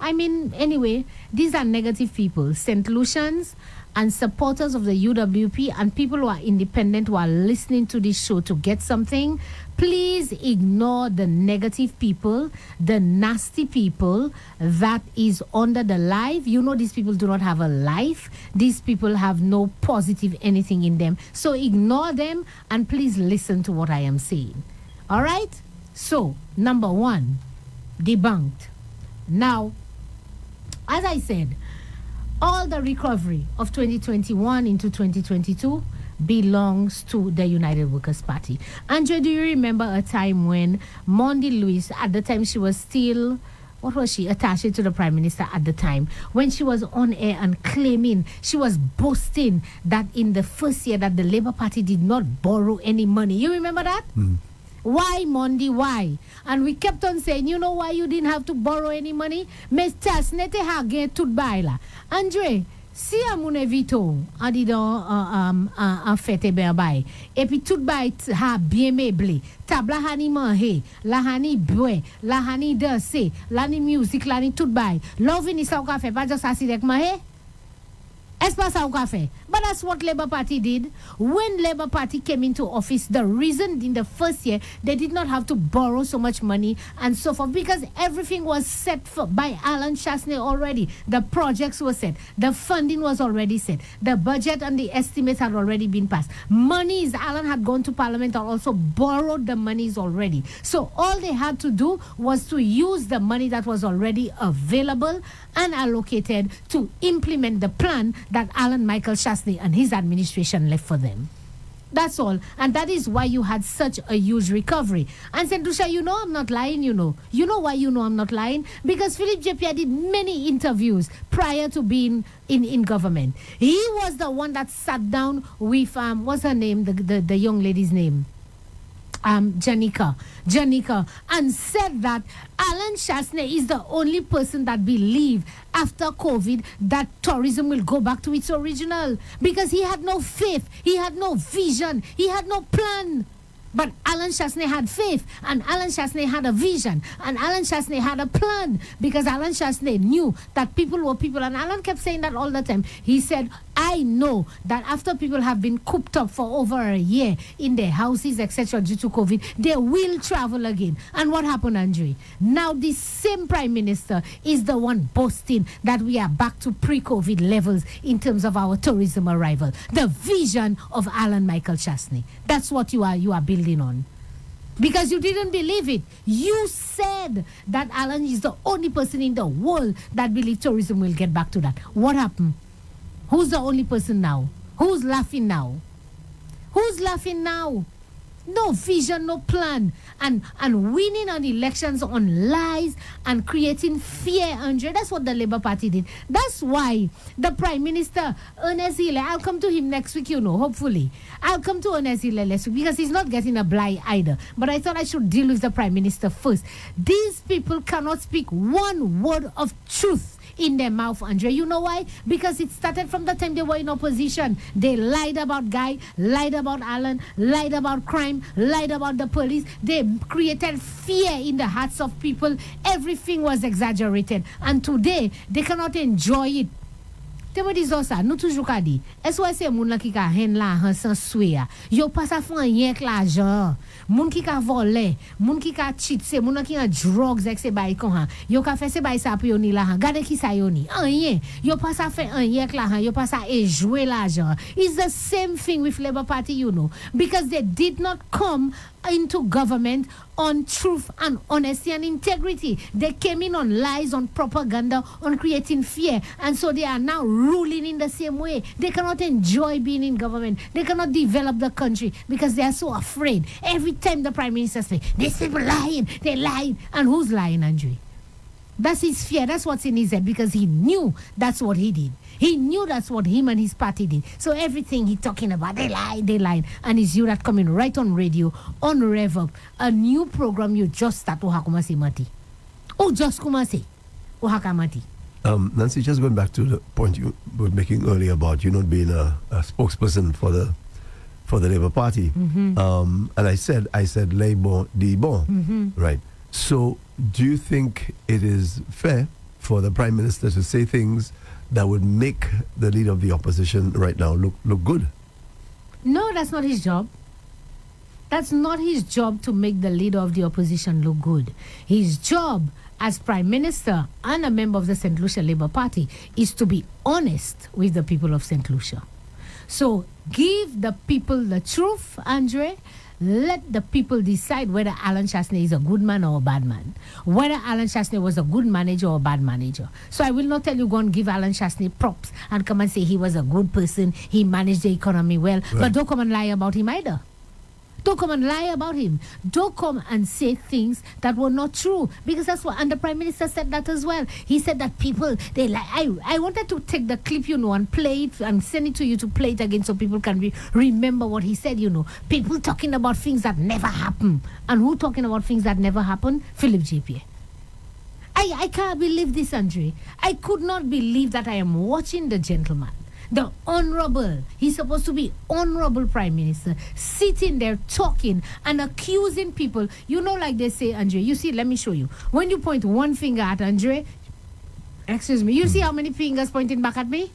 I mean, anyway, these are negative people, St. Lucians and supporters of the UWP and people who are independent who are listening to this show to get something. Please ignore the negative people, the nasty people that is under the life. You know, these people do not have a life. These people have no positive anything in them. So ignore them and please listen to what I am saying. All right? So, number one, debunked. Now, as I said, all the recovery of 2021 into 2022 belongs to the United Workers' Party. Andre, do you remember a time when Mondi Lewis, at the time she was still, what was she, attached to the Prime Minister at the time, when she was on air and claiming, she was boasting that in the first year that the Labour Party did not borrow any money. You remember that? Why, Mondi, why? And we kept on saying, you know why you didn't have to borrow any money? Andre, si amoun evito an di dan an fete ben bay, et puis tout bay ha bien meublé, table la hani manje, la hani bwe, la hani danse, la ni musique, la ni tout bay. L'on vini sa ou ka fe, pas just assis dek manje. Est-ce pas ça ou ka fe? But that's what Labour Party did. When Labour Party came into office, the reason in the first year they did not have to borrow so much money and so forth because everything was set by Alan Chasney already. The projects were set. The funding was already set. The budget and the estimates had already been passed. Monies, Alan had gone to Parliament and also borrowed the monies already. So all they had to do was to use the money that was already available and allocated to implement the plan that Alan Michael Chasney and his administration left for them. That's all. And that is why you had such a huge recovery. And St. Lucia, you know I'm not lying, you know. You know why you know I'm not lying? Because Philip J.P. did many interviews prior to being in government. He was the one that sat down with, what's her name, the young lady's name? Janika, and said that Alan Chasney is the only person that believed after COVID that tourism will go back to its original because he had no faith, he had no vision, he had no plan. But Alan Chasney had faith, and Alan Chasney had a vision, and Alan Chasney had a plan because Alan Chasney knew that people were people, and Alan kept saying that all the time. He said, I know that after people have been cooped up for over a year in their houses, etc., due to COVID, they will travel again. And what happened, Andre? Now the same Prime Minister is the one boasting that we are back to pre-COVID levels in terms of our tourism arrival. The vision of Alan Michael Chasney. That's what you are building on. Because you didn't believe it. You said that Alan is the only person in the world that believes tourism will get back to that. What happened? Who's the only person now? Who's laughing now? Who's laughing now? No vision, no plan. And winning on elections on lies and creating fear, Andre. That's what the Labour Party did. That's why the Prime Minister, Ernest Hille, I'll come to him next week, you know, hopefully. I'll come to Ernest Hille next week because he's not getting a blight either. But I thought I should deal with the Prime Minister first. These people cannot speak one word of truth in their mouth, Andre. You know why? Because it started from the time they were in opposition. They lied about Guy, lied about Alan, lied about crime, lied about the police. They created fear in the hearts of people. Everything was exaggerated. And today, they cannot enjoy it. Te me dizo sa, nou toujou ka di, eswa se moun la ki ka hen la han san swe ya, yo pa sa fan yek la jan, moun ki ka vole, moun ki ka cheat se, moun la ki an drugs ek se bay kon han, yo ka fe se bay sa pou yo ni la han, gade ki sa yo ni, anye, yo pa sa fe an yek la han, yo pa sa e jwe la jan. It's the same thing with Labour Party, you know, because they did not come into government on truth and honesty and integrity. They came in on lies, on propaganda, on creating fear. And so they are now ruling in the same way. They cannot enjoy being in government. They cannot develop the country because they are so afraid. Every time the Prime Minister says, these people lying, they lying. And who's lying, Andre? That's his fear. That's what's in his head because he knew that's what he did. He knew that's what him and his party did. So everything he talking about, they lied. And it's you that coming right on radio, on Rev Up, a new program you just start to hakumasi mati. Oh, just kumasi. Oh, hakamati. Nancy, just going back to the point you were making earlier about you not being a spokesperson for the Labour Party. Mm-hmm. And I said Labour de bon, right? So do you think it is fair for the Prime Minister to say things that would make the leader of the opposition right now look good? No, that's not his job. That's not his job to make the leader of the opposition look good. His job as Prime Minister and a member of the St. Lucia Labour Party is to be honest with the people of St. Lucia. So give the people the truth, Andre. Let the people decide whether Alan Chasney is a good man or a bad man. Whether Alan Chasney was a good manager or a bad manager. So I will not tell you go and give Alan Chasney props and come and say he was a good person, he managed the economy well. Right. But don't come and lie about him either. Don't come and lie about him. Don't come and say things that were not true. Because that's what, and the Prime Minister said that as well. He said that people, they lie. I wanted to take the clip, you know, and play it and send it to you to play it again so people can remember what he said, you know. People talking about things that never happen. And who talking about things that never happen? Philip J.P. I can't believe this, Andre. I could not believe that I am watching the gentleman, the honorable, he's supposed to be honorable prime minister, sitting there talking and accusing people. You know, like they say, Andre, you see, let me show you. When you point one finger at Andre, excuse me, you see how many fingers pointing back at me?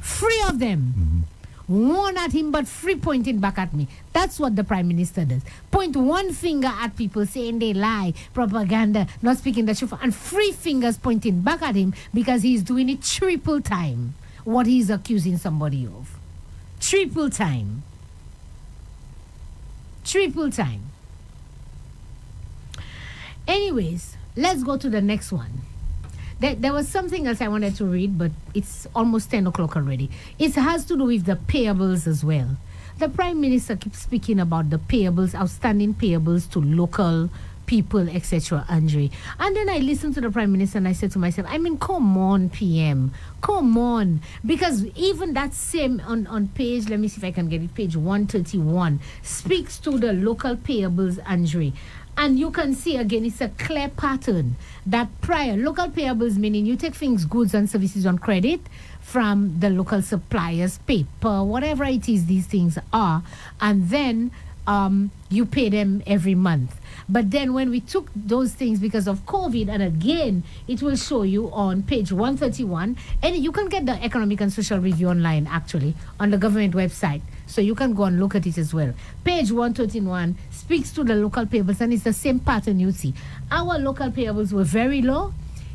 3 of them. One at him, but 3 pointing back at me. That's what the prime minister does. Point one finger at people saying they lie, propaganda, not speaking the truth, and 3 fingers pointing back at him because he's doing it triple time. What he's accusing somebody of. Triple time. Triple time. Anyways, let's go to the next one. There was something else I wanted to read, but it's almost 10 o'clock already. It has to do with the payables as well. The Prime Minister keeps speaking about the payables, outstanding payables to local people, etc., Andre. And then I listened to the Prime Minister and I said to myself, I mean, come on, PM. Come on. Because even that same on page, let me see if I can get it, page 131, speaks to the local payables, Andre. And you can see again, it's a clear pattern that prior local payables, meaning you take things, goods and services on credit from the local suppliers, paper, whatever it is these things are, and then you pay them every month. But then when we took those things because of COVID, and again, it will show you on page 131, and you can get the Economic and Social Review online, actually, on the government website. So you can go and look at it as well. Page 131 speaks to the local payables, and it's the same pattern you see. Our local payables were very low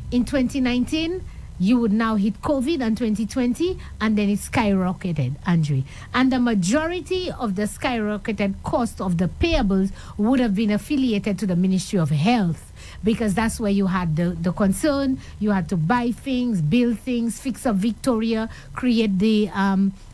in 2019. You would now hit COVID and 2020, and then it skyrocketed, Andre. And the majority of the skyrocketed cost of the payables would have been affiliated to the Ministry of Health, because that's where you had the concern. You had to buy things, build things, fix up Victoria, create the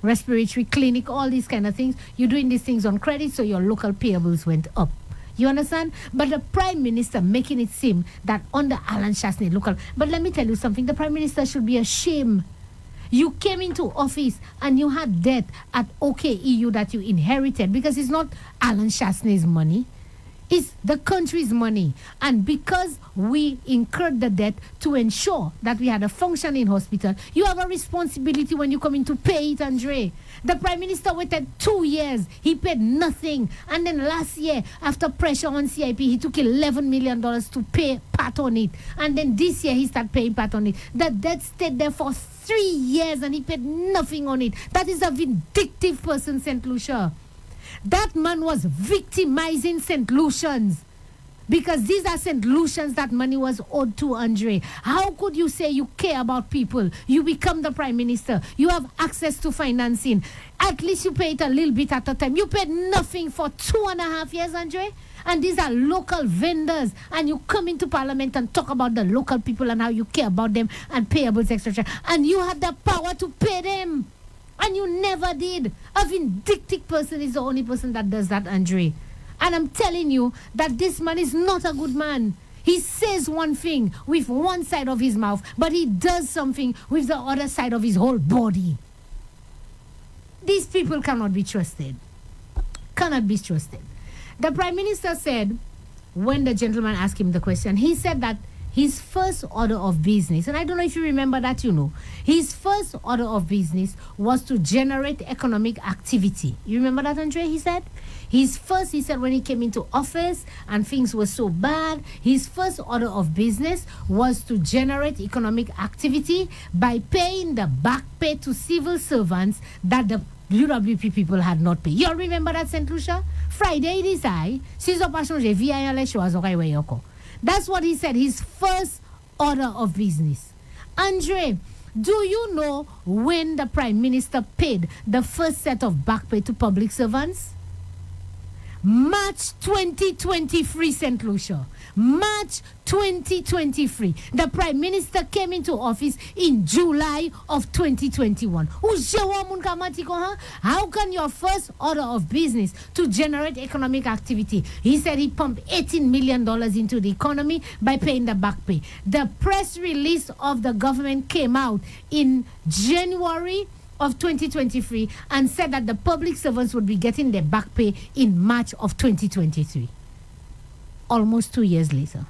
respiratory clinic, all these kind of things. You're doing these things on credit, so your local payables went up. You understand? But the Prime Minister making it seem that under Alan Chasney, local... But let me tell you something. The Prime Minister should be ashamed. You came into office and you had debt at OKEU that you inherited, because it's not Alan Chasney's money. It's the country's money. And because we incurred the debt to ensure that we had a functioning hospital, you have a responsibility when you come in to pay it, Andre. The Prime Minister waited 2 years. He paid nothing. And then last year, after pressure on CIP, he took $11 million to pay part on it. And then this year, he started paying part on it. The debt stayed there for 3 years and he paid nothing on it. That is a vindictive person, St. Lucia. That man was victimizing St. Lucians, because these are St. Lucians that money was owed to, Andre. How could you say you care about people? You become the Prime Minister. You have access to financing. At least you pay it a little bit at a time. You paid nothing for 2.5 years, Andre. And these are local vendors. And you come into Parliament and talk about the local people and how you care about them and payables, etc. And you had the power to pay them. And you never did. A vindictive person is the only person that does that, Andre. And I'm telling you that this man is not a good man. He says one thing with one side of his mouth, but he does something with the other side of his whole body. These people cannot be trusted. Cannot be trusted. The Prime Minister said, when the gentleman asked him the question, he said that his first order of business, and I don't know if you remember that, his first order of business was to generate economic activity. You remember that, Andre? He said when he came into office and things were so bad, his first order of business was to generate economic activity by paying the back pay to civil servants that the UWP people had not paid. You all remember that, St. Lucia? Friday, it is I. That's what he said, his first order of business. Andre, do you know when the Prime Minister paid the first set of back pay to public servants? March 2023, St. Lucia. March 2023. The Prime Minister came into office in July of 2021. How can your first order of business to generate economic activity? He said he pumped $18 million into the economy by paying the back pay. The press release of the government came out in January of 2023 and said that the public servants would be getting their back pay in March of 2023. Almost 2 years later.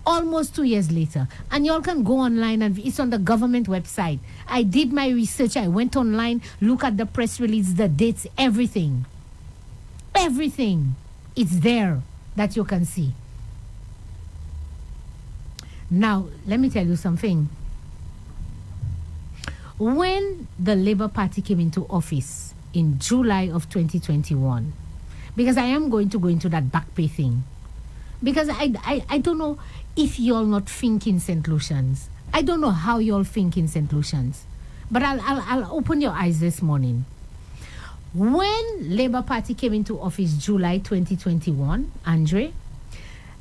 Almost 2 years later. And y'all can go online and it's on the government website. I did my research. I went online, look at the press release, the dates, everything. Everything. It's there that you can see. Now, let me tell you something. When the Labour Party came into office in July of 2021, because I am going to go into that back pay thing, because I don't know if you're not thinking St. Lucians. I don't know how you're thinking St. Lucians. But I'll open your eyes this morning. When Labour Party came into office July 2021, Andre,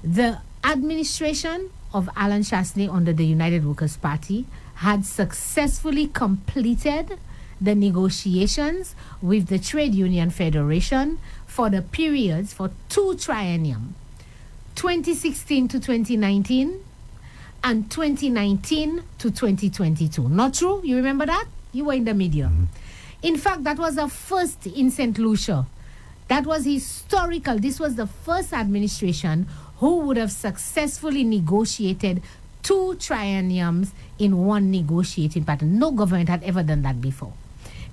the administration of Alan Chasney under the United Workers' Party had successfully completed the negotiations with the Trade Union Federation for the periods for 2 triennium, 2016 to 2019 and 2019 to 2022. Not true? You remember that? You were in the media. Mm-hmm. In fact, that was a first in St. Lucia. That was historical. This was the first administration who would have successfully negotiated 2 trienniums in one negotiating pattern. No government had ever done that before.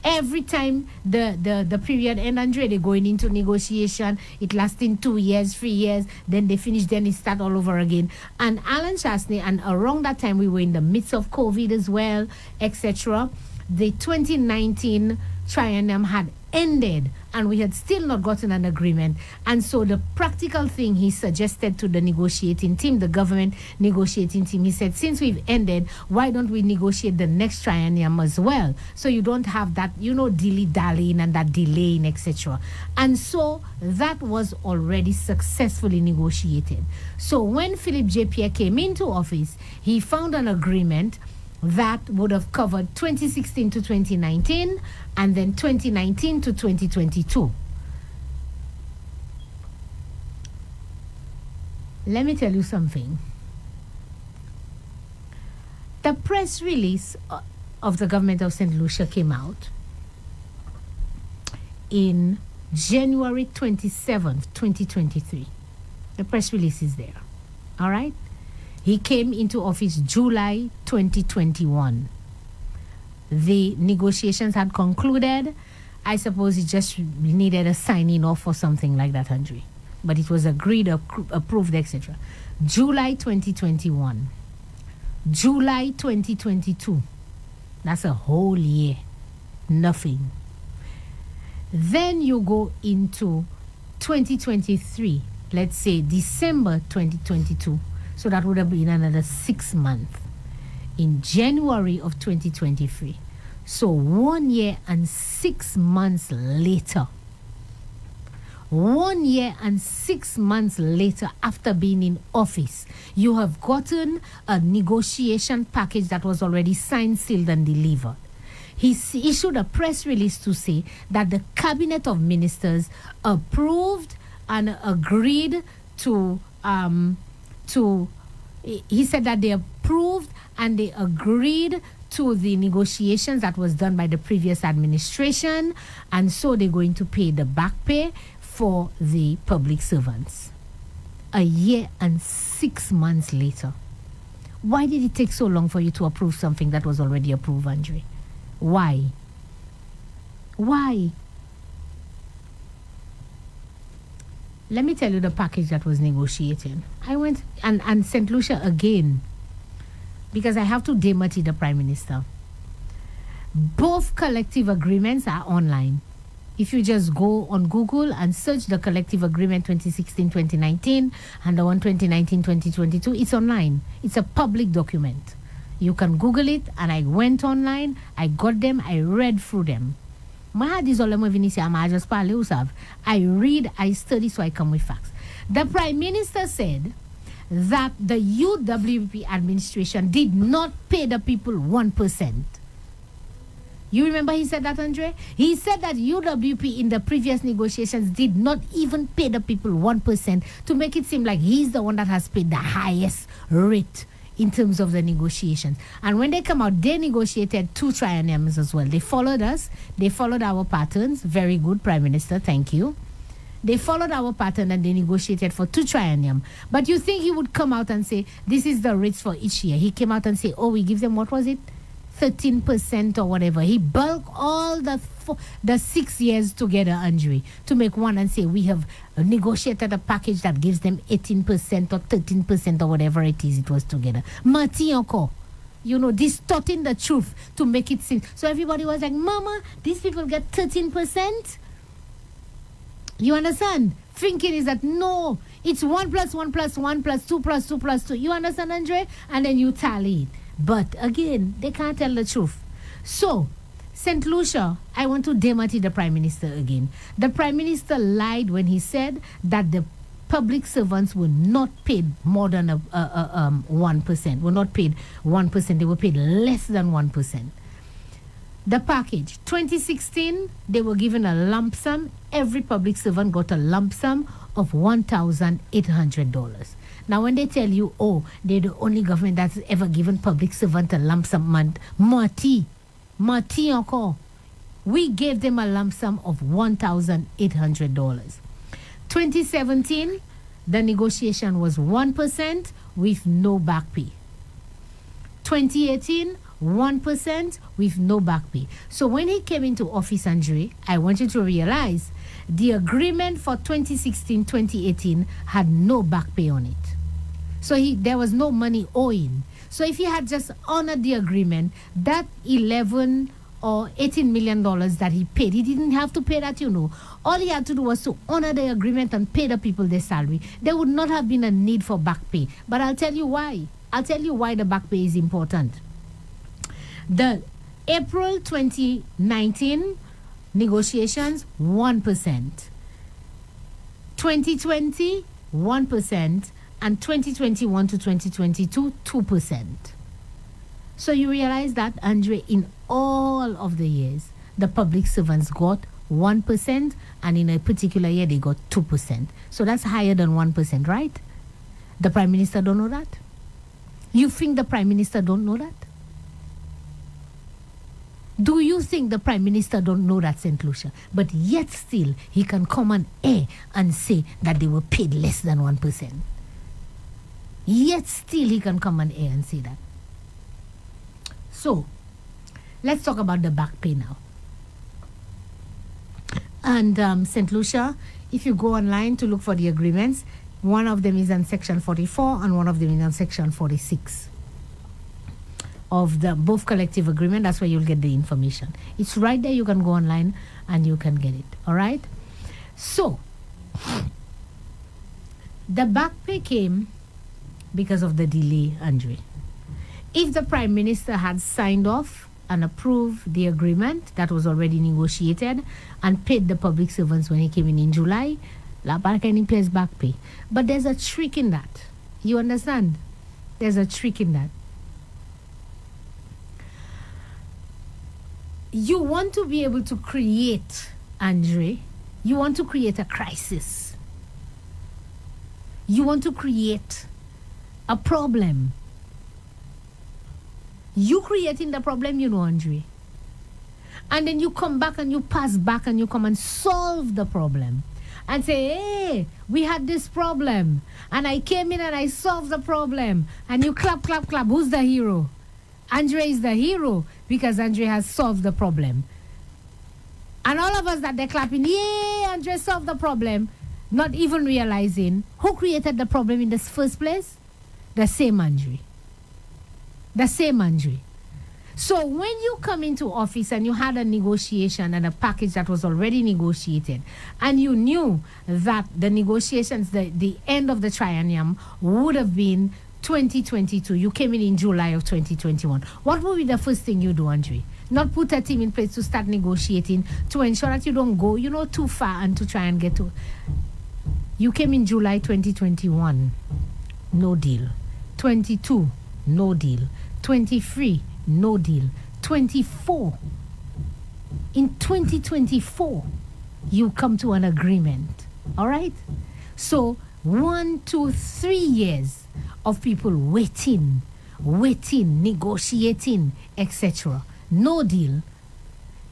Every time the period end, Andre, they're going into negotiation. It lasting 2 years, 3 years. Then they finish, then it start all over again. And Alan Chasney, and around that time we were in the midst of COVID as well, etc. The 2019 triennium had ended and we had still not gotten an agreement. And so the practical thing he suggested to the negotiating team, the government negotiating team, he said, since we've ended, why don't we negotiate the next triennium as well? So you don't have that, dilly-dallying and that delaying, etc. And so that was already successfully negotiated. So when Philip J. Pierre came into office, he found an agreement that would have covered 2016 to 2019 and then 2019 to 2022. Let me tell you something. The press release of the government of St. Lucia came out in January 27th, 2023. The press release is there. All right? He came into office July 2021. The negotiations had concluded. I suppose it just needed a signing off or something like that, Andre. But it was agreed, approved, etc. July 2021. July 2022. That's a whole year. Nothing. Then you go into 2023. Let's say December 2022. So that would have been another 6 months in January of 2023. So 1 year and 6 months later, 1 year and 6 months later after being in office, you have gotten a negotiation package that was already signed, sealed, and delivered. He issued a press release to say that the Cabinet of Ministers approved and agreed to he said that they approved and they agreed to the negotiations that was done by the previous administration, and so they're going to pay the back pay for the public servants. A year and 6 months later. Why did it take so long for you to approve something that was already approved, Andre? Why? Why? Let me tell you the package that was negotiated. I went and St. Lucia again, because I have to demurti the Prime Minister. Both collective agreements are online. If you just go on Google and search the collective agreement 2016-2019 and the one 2019-2022, it's online. It's a public document. You can Google it, and I went online, I got them, I read through them. I read, I study, so I come with facts. The Prime Minister said that the UWP administration did not pay the people 1%. You remember he said that, Andre? He said that UWP in the previous negotiations did not even pay the people 1% to make it seem like he's the one that has paid the highest rate in terms of the negotiations. And when they come out, they negotiated 2 trienniums as well. They followed us. They followed our patterns. Very good, Prime Minister. Thank you. They followed our pattern and they negotiated for 2 triennium. But you think he would come out and say, this is the rates for each year. He came out and say, we give them, what was it? 13% or whatever. He bulked all the 6 years together, Andre, to make one and say, we have negotiated a package that gives them 18% or 13% or whatever it is it was together. Mati encore. Distorting the truth to make it seem. So everybody was like, Mama, these people get 13%? You understand? Thinking is that, no, it's 1 plus 1 plus 1 plus 2 plus 2 plus 2. You understand, Andre? And then you tally it. But again, they can't tell the truth. So, St. Lucia, I want to demati the Prime Minister again. The Prime Minister lied when he said that the public servants were not paid more than 1%. Were not paid 1%. They were paid less than 1%. The package, 2016, they were given a lump sum. Every public servant got a lump sum of $1,800. Now, when they tell you, they're the only government that's ever given public servant a lump sum month, Mati encore. We gave them a lump sum of $1,800. 2017, the negotiation was 1% with no back pay. 2018, 1% with no back pay. So when he came into office, Andre, I want you to realize the agreement for 2016-2018 had no back pay on it. So there was no money owing. So if he had just honored the agreement, that 11 or $18 million that he paid, he didn't have to pay that, All he had to do was to honor the agreement and pay the people their salary. There would not have been a need for back pay. But I'll tell you why. I'll tell you why the back pay is important. The April 2019 negotiations, 1%. 2020, 1%. And 2021 to 2022, 2%. So you realize that, Andre, in all of the years, the public servants got 1%, and in a particular year, they got 2%. So that's higher than 1%, right? The Prime Minister don't know that? You think the Prime Minister don't know that? Do you think the Prime Minister don't know that, St. Lucia? But yet still, he can come on air and say that they were paid less than 1%. Yet still he can come on air and say that. So, let's talk about the back pay now. And St. Lucia, if you go online to look for the agreements, one of them is on Section 44 and one of them is on Section 46 of the both collective agreement. That's where you'll get the information. It's right there. You can go online and you can get it. All right? So, the back pay came because of the delay, Andre. If the Prime Minister had signed off and approved the agreement that was already negotiated and paid the public servants when he came in July, La Barca pays back pay. But there's a trick in that. You understand? There's a trick in that. You want to be able to create, Andre, you want to create a crisis. You want to create a problem. You creating the problem, Andre. And then you come back and you pass back and you come and solve the problem. And say, hey, we had this problem. And I came in and I solved the problem. And you clap, clap, clap. Who's the hero? Andre is the hero because Andre has solved the problem. And all of us that they're clapping, yay, Andre solved the problem, not even realizing who created the problem in the first place? The same Andre. The same Andre. So when you come into office and you had a negotiation and a package that was already negotiated, and you knew that the negotiations, the end of the triennium would have been 2022, you came in July of 2021, what would be the first thing you do, Andre? Not put a team in place to start negotiating to ensure that you don't go, too far and to try and get to. You came in July 2021, no deal. 22, no deal. 23, no deal. 24. In 2024, you come to an agreement. All right? So, 1, 2, 3 years of people waiting, negotiating, etc. No deal.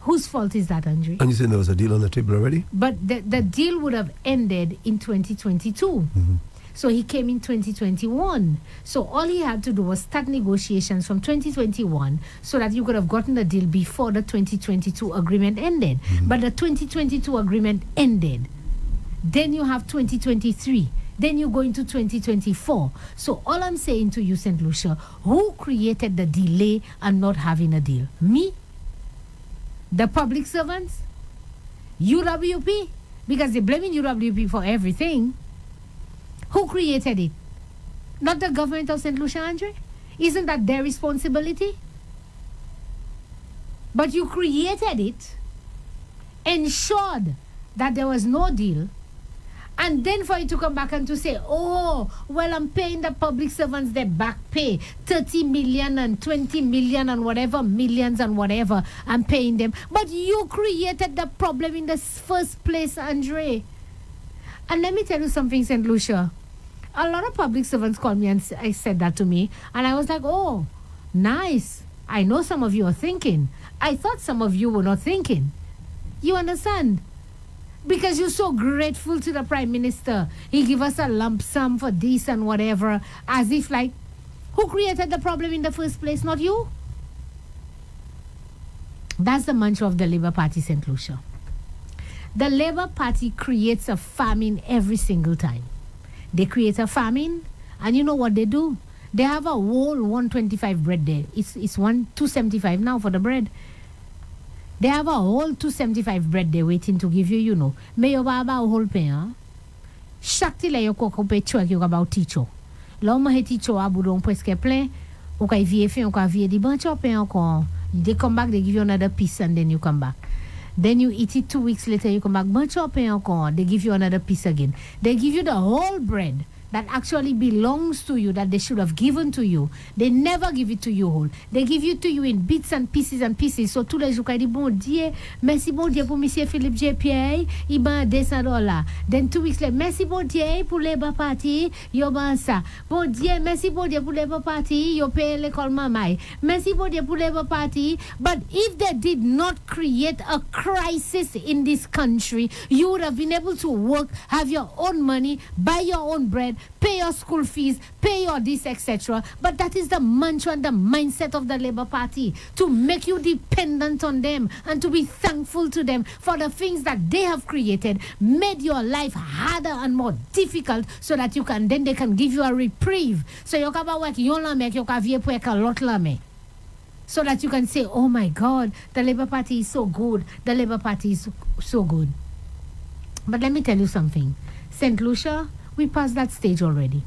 Whose fault is that, Andre? And you said there was a deal on the table already? But the deal would have ended in 2022. So he came in 2021. So all he had to do was start negotiations from 2021 so that you could have gotten the deal before the 2022 agreement ended. But the 2022 agreement ended. Then you have 2023. Then you go into 2024. So all I'm saying to you, St. Lucia, who created the delay and not having a deal? Me? The public servants? UWP? Because they're blaming UWP for everything. Who created it? Not the government of St. Lucia, Andre? Isn't that their responsibility? But you created it, ensured that there was no deal, and then for you to come back and to say, oh, well, I'm paying the public servants their back pay, 30 million and 20 million and whatever, millions and whatever, I'm paying them. But you created the problem in the first place, Andre. And let me tell you something, St. Lucia. A lot of public servants called me and I said that to me. And I was like, oh, nice. I know some of you are thinking. I thought some of you were not thinking. You understand? Because you're so grateful to the Prime Minister. He give us a lump sum for this and whatever. As if like, who created the problem in the first place? Not you? That's the mantra of the Labour Party, St. Lucia. The Labour Party creates a famine every single time. They create a famine, and you know what they do? They have a whole 125 bread there. It's 275 now for the bread. They have a whole 275 bread there waiting to give you, you know. Mais yo ba ba whole pain, hein? Chaque tile yo ko pe chouek yo about teacher. L'homme he teacher a boudon presque plein. Ou ka vie fin, ou ka vie di ban chop encore. They come back, they give you another piece, and then you come back. Then you eat it 2 weeks later, you come back, bunch up encore. They give you another piece again. They give you the whole bread that actually belongs to you, that they should have given to you. They never give it to you whole. They give it to you in bits and pieces and pieces. So tous les jours, il dit, bon Dieu, merci bon Dieu pour Monsieur Philippe J. Pierre, il ban $200. Then 2 weeks later, merci bon Dieu pour Labour Party, yo ban ça. Bon Dieu, merci bon Dieu pour Labour Party, yo paye l'école mamai. Merci bon Dieu pour Labour Party. But if they did not create a crisis in this country, you would have been able to work, have your own money, buy your own bread, pay your school fees, pay your this, etc. But that is the mantra and the mindset of the Labour Party, to make you dependent on them and to be thankful to them for the things that they have created, made your life harder and more difficult, so that you can then they can give you a reprieve. So you can work yon la make you can vie pour a lot la me. So that you can say, oh my God, the Labour Party is so good. The Labour Party is so good. But let me tell you something. St. Lucia, we passed that stage already.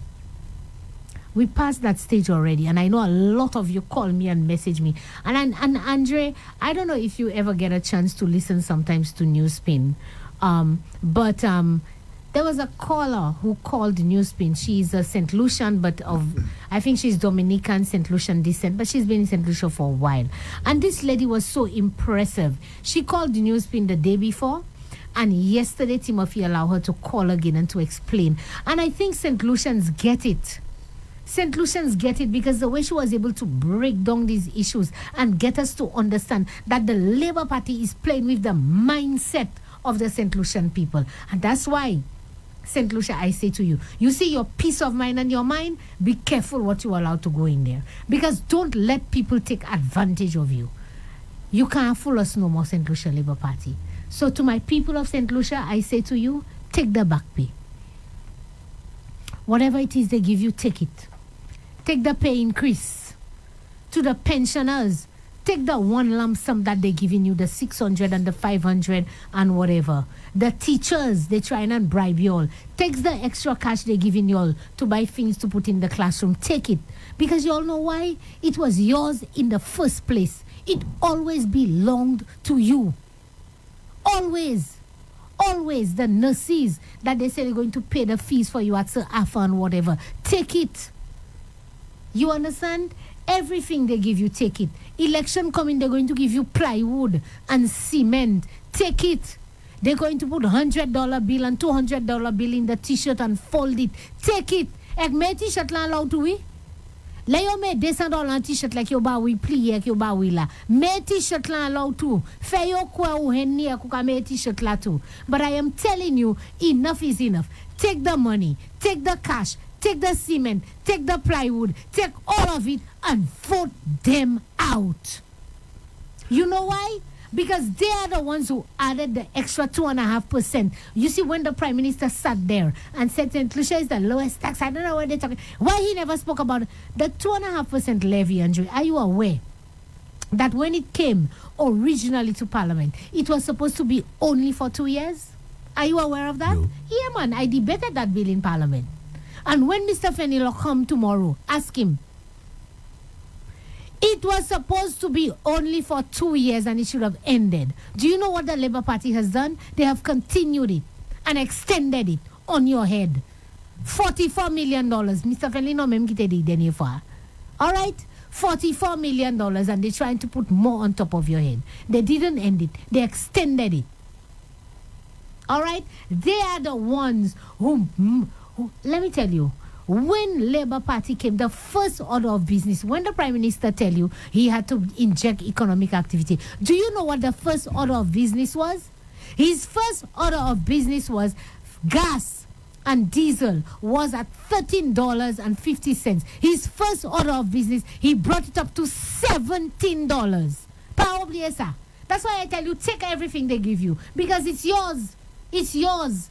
We passed that stage already. And I know a lot of you call me and message me. And Andre, I don't know if you ever get a chance to listen sometimes to Newspin. But there was a caller who called Newspin. She's a St. Lucian, but I think she's Dominican, St. Lucian descent, but she's been in St. Lucia for a while. And this lady was so impressive. She called Newspin the day before, and yesterday Timothy allowed her to call again and to explain. And I think St. Lucians get it. St. Lucians get it because the way she was able to break down these issues and get us to understand that the Labour Party is playing with the mindset of the St. Lucian people. And that's why, St. Lucia, I say to you, you see your peace of mind and your mind, be careful what you allow to go in there. Because don't let people take advantage of you. You can't fool us no more, St. Lucia Labour Party. So to my people of St. Lucia, I say to you, take the back pay. Whatever it is they give you, take it. Take the pay increase. To the pensioners, take the one lump sum that they're giving you, the 600 and the 500 and whatever. The teachers, they try and bribe you all. Take the extra cash they're giving you all to buy things to put in the classroom. Take it. Because you all know why? It was yours in the first place. It always belonged to you. Always. Always. The nurses that they say they're going to pay the fees for you at Sir Alpha and whatever. Take it. You understand? Everything they give you, take it. Election coming, they're going to give you plywood and cement. Take it. They're going to put $100 bill and $200 bill in the t-shirt and fold it. Take it. Ek me t-shirt la allowed to we? Là yo met $200 en t-shirt like yo ba oui plié yo ba oui là. Met t-shirt là là tout. Fait yo quoi ou henni ko ka met t-shirt là tout. But I am telling you, enough is enough. Take the money, take the cash, take the cement, take the plywood, take all of it and vote them out. You know why? Because they are the ones who added the extra 2.5%. You see, when the Prime Minister sat there and said St. Lucia is the lowest tax, I don't know what they're talking. Why he never spoke about the 2.5% levy, Andrew? Are you aware that when it came originally to Parliament, it was supposed to be only for 2 years? Are you aware of that? No. Yeah, man. I debated that bill in Parliament. And when Mr. Fenilo come tomorrow, ask him. It was supposed to be only for 2 years and it should have ended. Do you know what the Labour Party has done? They have continued it and extended it on your head. $44 million. Mr. Felino mem kite di deni fa. All right? $44 million and they're trying to put more on top of your head. They didn't end it. They extended it. All right? They are the ones who let me tell you, when Labour Party came, the first order of business, when the Prime Minister tell you he had to inject economic activity, do you know what the first order of business was? His first order of business was gas and diesel was at $13.50. His first order of business, he brought it up to $17. Probably, sir. That's why I tell you, take everything they give you because it's yours. It's yours.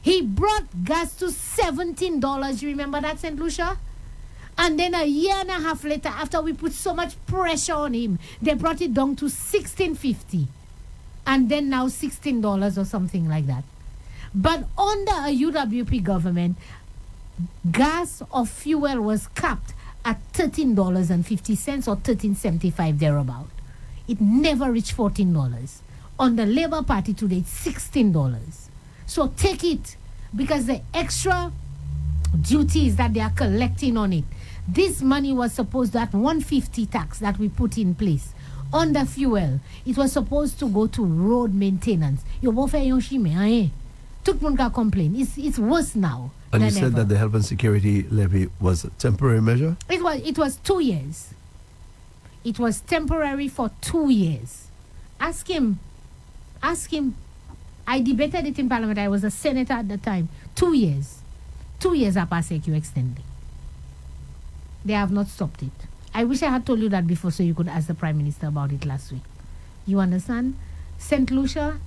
He brought gas to $17. You remember that, St. Lucia? And then a year and a half later, after we put so much pressure on him, they brought it down to $16.50. And then now $16 or something like that. But under a UWP government, gas or fuel was capped at $13.50 or $13.75 thereabout. It never reached $14. On the Labour Party today, it's $16. So take it, because the extra duties that they are collecting on it, this money was supposed, that 150 tax that we put in place on the fuel, it was supposed to go to road maintenance. Tout le monde complain. It's worse now. And you said that the health and security levy was a temporary measure? It was 2 years. It was temporary for 2 years. Ask him. I debated it in Parliament. I was a senator at the time. 2 years. 2 years are passé you extended. They have not stopped it. I wish I had told you that before so you could ask the Prime Minister about it last week. You understand? St. Lucia,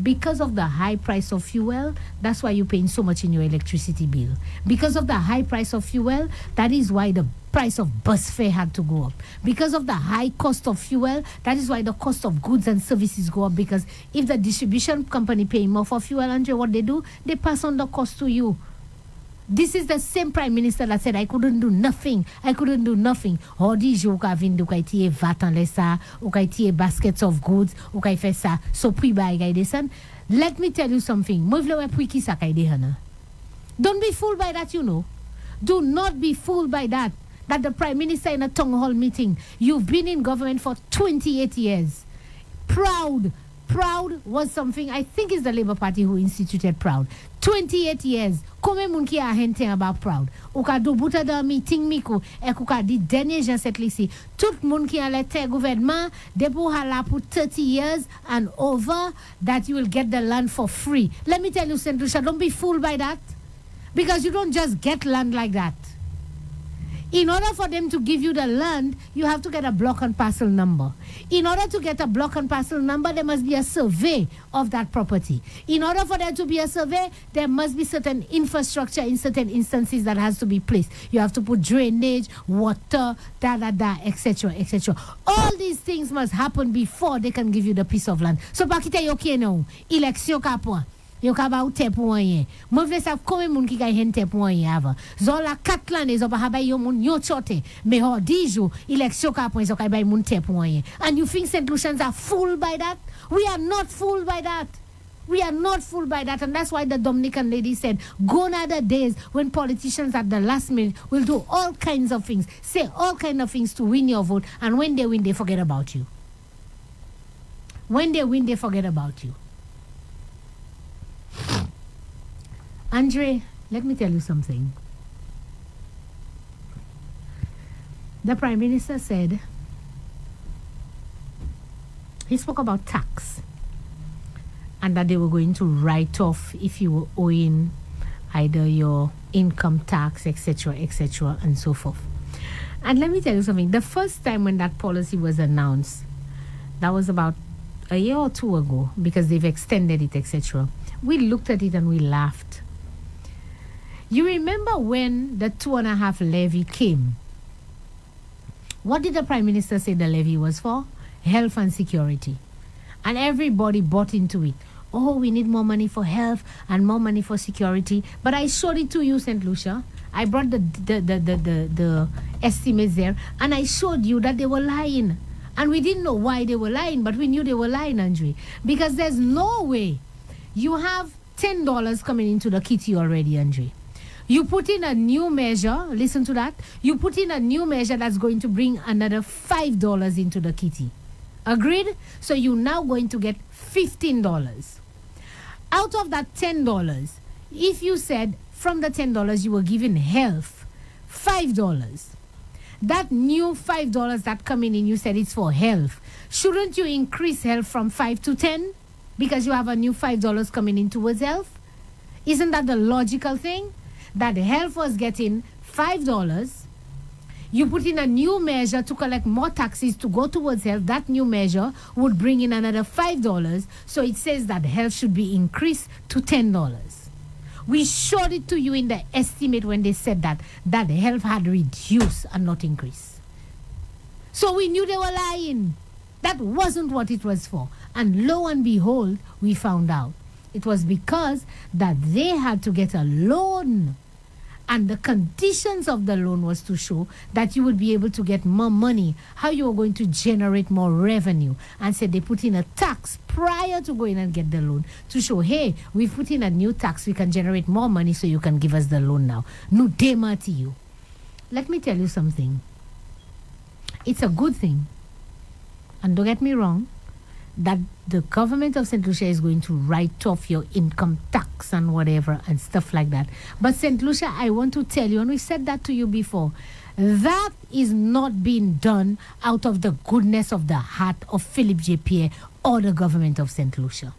because of the high price of fuel, that's why you're paying so much in your electricity bill. Because of the high price of fuel, that is why the price of bus fare had to go up. Because of the high cost of fuel, that is why the cost of goods and services go up. Because if the distribution company pay more for fuel, Andre, what they do, they pass on the cost to you. This is the same Prime Minister that said, I couldn't do nothing. All these you can do VAT and lesa, ou baskets of goods, ou sa, so pri ba desan. Let me tell you something. Don't be fooled by that, you know. Do not be fooled by that. That the Prime Minister in a town hall meeting, you've been in government for 28 years. Proud was something, I think it's the Labour Party who instituted Proud. 28 years. Kome moun ki a hente about Proud. Ou ka do bouta da meeting mikou, e kou ka di denye jan set lisi. Tout moun ki a lete gouvernement, depo hala pour 30 years and over, that you will get the land for free. Let me tell you, St. Lucia, don't be fooled by that. Because you don't just get land like that. In order for them to give you the land, you have to get a block and parcel number. In order to get a block and parcel number, there must be a survey of that property. In order for there to be a survey, there must be certain infrastructure in certain instances that has to be placed. You have to put drainage, water, etc., etc. All these things must happen before they can give you the piece of land. So, pakite yo ki nou, eleksyon ka point. Yo ka ba ou te pou anyen. Mwen vle sav kome moun ki ka hen te pou anyen avan. Zon la 4 lane zo pa habay yo moun yo chote. Me ho 10 jou, eleksyon ka point zo ka bay moun te pou anyen. And you think St. Lucians are fooled by that? We are not fooled by that. We are not fooled by that. And that's why the Dominican lady said, gone are the days when politicians at the last minute will do all kinds of things, say all kinds of things to win your vote. And when they win, they forget about you. When they win, they forget about you. Andre, let me tell you something. The Prime Minister said, he spoke about tax and that they were going to write off if you were owing either your income tax, etc., and so forth. And let me tell you something. The first time when that policy was announced, that was about a year or two ago, because they've extended it, etc. We looked at it and we laughed. You remember when the 2.5 levy came? What did the Prime Minister say the levy was for? Health and security. And everybody bought into it. Oh, we need more money for health and more money for security. But I showed it to you, St. Lucia. I brought the estimates there, and I showed you that they were lying. And we didn't know why they were lying, but we knew they were lying, Andre. Because there's no way you have $10 coming into the kitty already, Andre. You put in a new measure, listen to that. You put in a new measure that's going to bring another $5 into the kitty. Agreed? So you're now going to get $15. Out of that $10, if you said from the $10 you were giving health $5, that new $5 that coming in, you said it's for health. Shouldn't you increase health from 5 to 10 because you have a new $5 coming in towards health? Isn't that the logical thing? That health was getting $5. You put in a new measure to collect more taxes to go towards health. That new measure would bring in another $5. So it says that health should be increased to $10. We showed it to you in the estimate when they said that health had reduced and not increased. So we knew they were lying. That wasn't what it was for. And lo and behold, we found out. It was because that they had to get a loan. And the conditions of the loan was to show that you would be able to get more money, how you were going to generate more revenue. And said they put in a tax prior to going and get the loan to show, hey, we've put in a new tax, we can generate more money so you can give us the loan now. No dema to you. Let me tell you something. It's a good thing. And don't get me wrong, that the government of St. Lucia is going to write off your income tax and whatever and stuff like that. But St. Lucia, I want to tell you, and we said that to you before, that is not being done out of the goodness of the heart of Philip J. Pierre or the government of St. Lucia.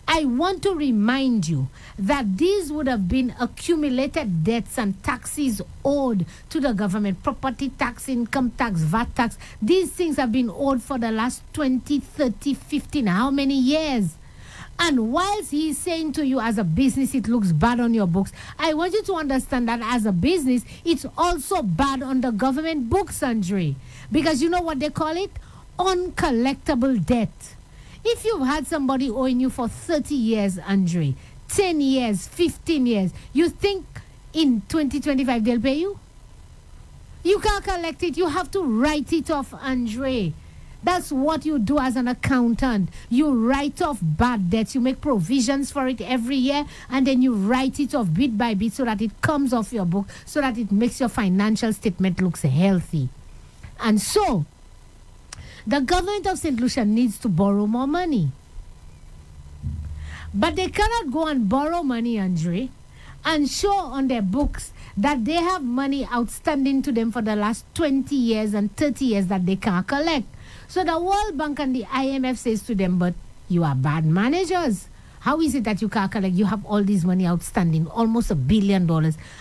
I want to remind you that these would have been accumulated debts and taxes owed to the government, property tax, income tax, VAT tax. These things have been owed for the last 20, 30, 15, how many years? And whilst he's saying to you as a business, it looks bad on your books, I want you to understand that as a business, it's also bad on the government books, Andre. Because you know what they call it? Uncollectible debt. If you've had somebody owing you for 30 years, Andre, 10 years, 15 years, you think in 2025 they'll pay you? You can't collect it. You have to write it off, Andre. That's what you do as an accountant. You write off bad debts. You make provisions for it every year, and then you write it off bit by bit so that it comes off your book, so that it makes your financial statement looks healthy. And so, the government of St. Lucia needs to borrow more money. But they cannot go and borrow money, Andre, and show on their books that they have money outstanding to them for the last 20 years and 30 years that they can't collect. So the World Bank and the IMF says to them, but you are bad managers. How is it that you can't collect? You have all this money outstanding, almost $1 billion,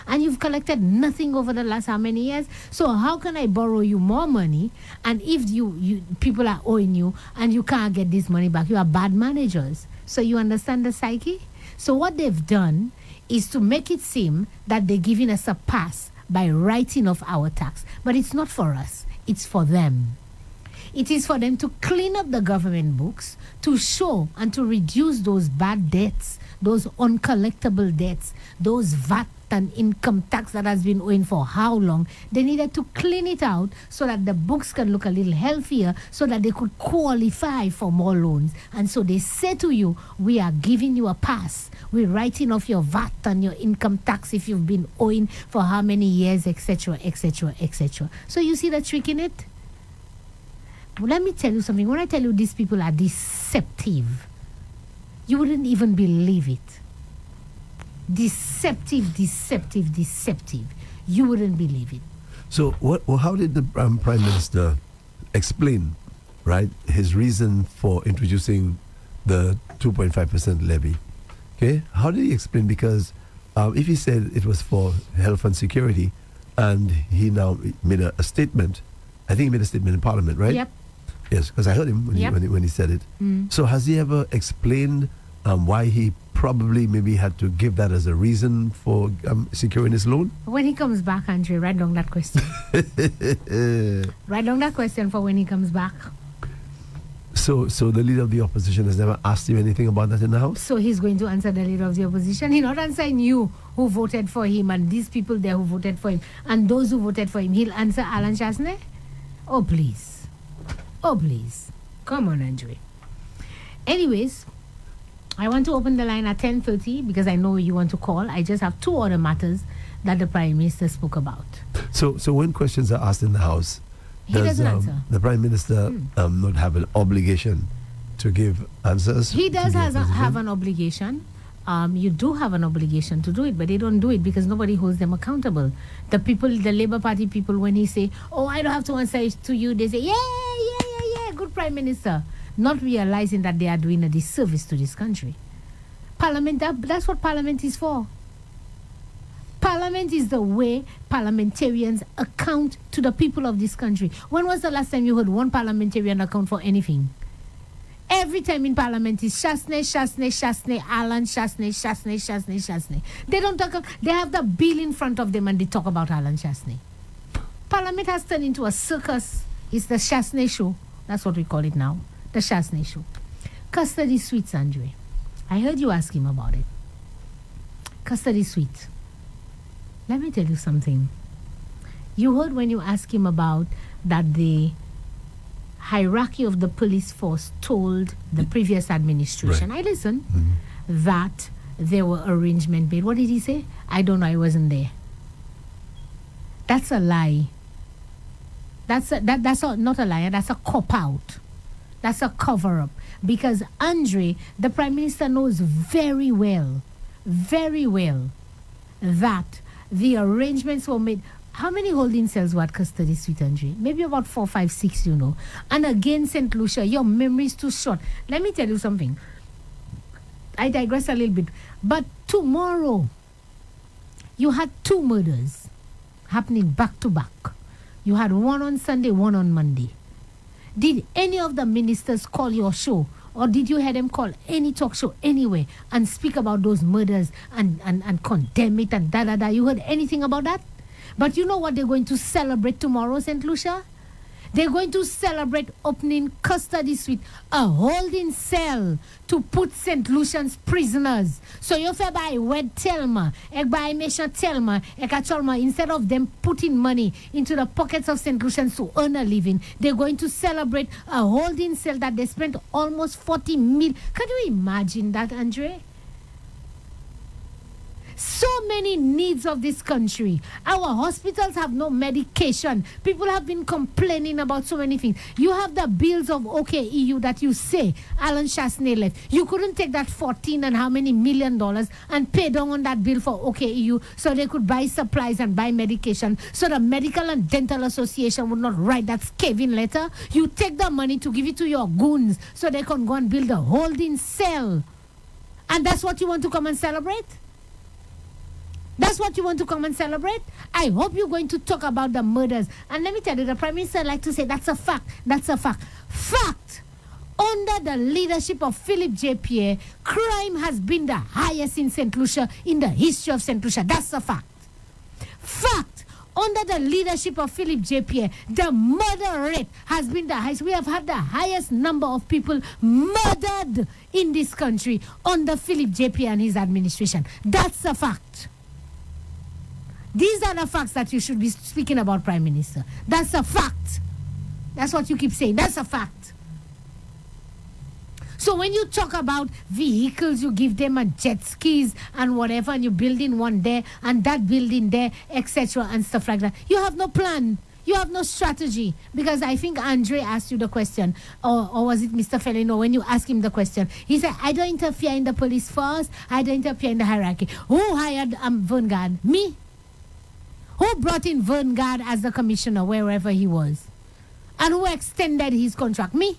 and you've collected nothing over the last how many years? So how can I borrow you more money? And if you people are owing you and you can't get this money back, you are bad managers. So you understand the psyche? So what they've done is to make it seem that they're giving us a pass by writing off our tax. But it's not for us. It's for them. It is for them to clean up the government books, to show and to reduce those bad debts, those uncollectible debts, those VAT and income tax that has been owing for how long. They needed to clean it out so that the books can look a little healthier, so that they could qualify for more loans. And so they say to you, we are giving you a pass. We're writing off your VAT and your income tax if you've been owing for how many years, etc., etc., etc. So you see the trick in it? Let me tell you something. When I tell you these people are deceptive, you wouldn't even believe it. Deceptive. You wouldn't believe it. So, how did the Prime Minister explain, right, his reason for introducing the 2.5% levy? Okay, how did he explain? Because if he said it was for health and security, and he now made a statement, I think he made a statement in Parliament, right? Yep. Yes, because I heard him when he said it. So has he ever explained why he probably maybe had to give that as a reason for securing his loan? When he comes back, Andre, write down that question. Write down that question for when he comes back. So the leader of the opposition has never asked him anything about that in the House? So he's going to answer the leader of the opposition. He's not answering you who voted for him and these people there who voted for him and those who voted for him. He'll answer Alan Chasney? Oh, please. Oh, please. Come on, Andre. Anyways, I want to open the line at 10:30 because I know you want to call. I just have two other matters that the Prime Minister spoke about. So when questions are asked in the House, He doesn't answer. The Prime Minister not have an obligation to give answers? He does have an obligation. You do have an obligation to do it, but they don't do it because nobody holds them accountable. The people, the Labour Party people, when he say, "Oh, I don't have to answer it to you," they say, "Yeah, good Prime Minister," not realizing that they are doing a disservice to this country. Parliament, that's what Parliament is for. Parliament is the way parliamentarians account to the people of this country. When was the last time you heard one parliamentarian account for anything? Every time in Parliament is Chasney, Alan, Chasney. They don't talk. They have the bill in front of them and they talk about Alan Chasney. Parliament has turned into a circus. It's the Chasney show. That's what we call it now. The Chasney show. Custody suites, Andre. I heard you ask him about it. Custody suite. Let me tell you something. You heard when you asked him about that the hierarchy of the police force told the previous administration, Right. I listened, that there were arrangements made. What did he say? I don't know, I wasn't there. That's a lie. That's not a lie, that's a cop-out. That's a cover-up. Because Andre, the Prime Minister, knows very well that the arrangements were made. How many holding cells were at custody suite, Andre? Maybe about 4, 5, 6, you know. And again, St. Lucia, your memory is too short. Let me tell you something. I digress a little bit. But tomorrow, you had 2 murders happening back to back. You had one on Sunday, one on Monday. Did any of the ministers call your show? Or did you hear them call any talk show anywhere and speak about those murders and condemn it and da-da-da? You heard anything about that? But you know what they're going to celebrate tomorrow, St. Lucia? They're going to celebrate opening custody suite, a holding cell to put St. Lucian's prisoners. So you feel by wed Telma, by Mesha Telma, instead of them putting money into the pockets of St. Lucians to earn a living, they're going to celebrate a holding cell that they spent almost 40 million. Can you imagine that, Andre? So many needs of this country. Our hospitals have no medication. People have been complaining about so many things. You have the bills of OKEU that you say Alan Chasney left. You couldn't take that 14 and how many $1 million and pay down on that bill for OKEU so they could buy supplies and buy medication so the Medical and Dental Association would not write that scathing letter. You take the money to give it to your goons so they can go and build a holding cell. And that's what you want to come and celebrate? That's what you want to come and celebrate? I hope you're going to talk about the murders. And let me tell you, the Prime Minister like to say that's a fact. That's a fact. Fact! Under the leadership of Philip J. Pierre, crime has been the highest in St. Lucia in the history of St. Lucia. That's a fact. Fact! Under the leadership of Philip J. Pierre, the murder rate has been the highest. We have had the highest number of people murdered in this country under Philip J. Pierre and his administration. That's a fact. These are the facts that you should be speaking about, Prime Minister. That's a fact. That's what you keep saying. That's a fact. So when you talk about vehicles, you give them a jet skis and whatever, and you're building one there and that building there, etc. and stuff like that. You have no plan. You have no strategy. Because I think Andre asked you the question, or was it Mr. Felino, when you asked him the question, he said, I don't interfere in the police force, I don't interfere in the hierarchy. Who hired Vanguard? Me? Who brought in Vanguard as the commissioner wherever he was? And who extended his contract? Me?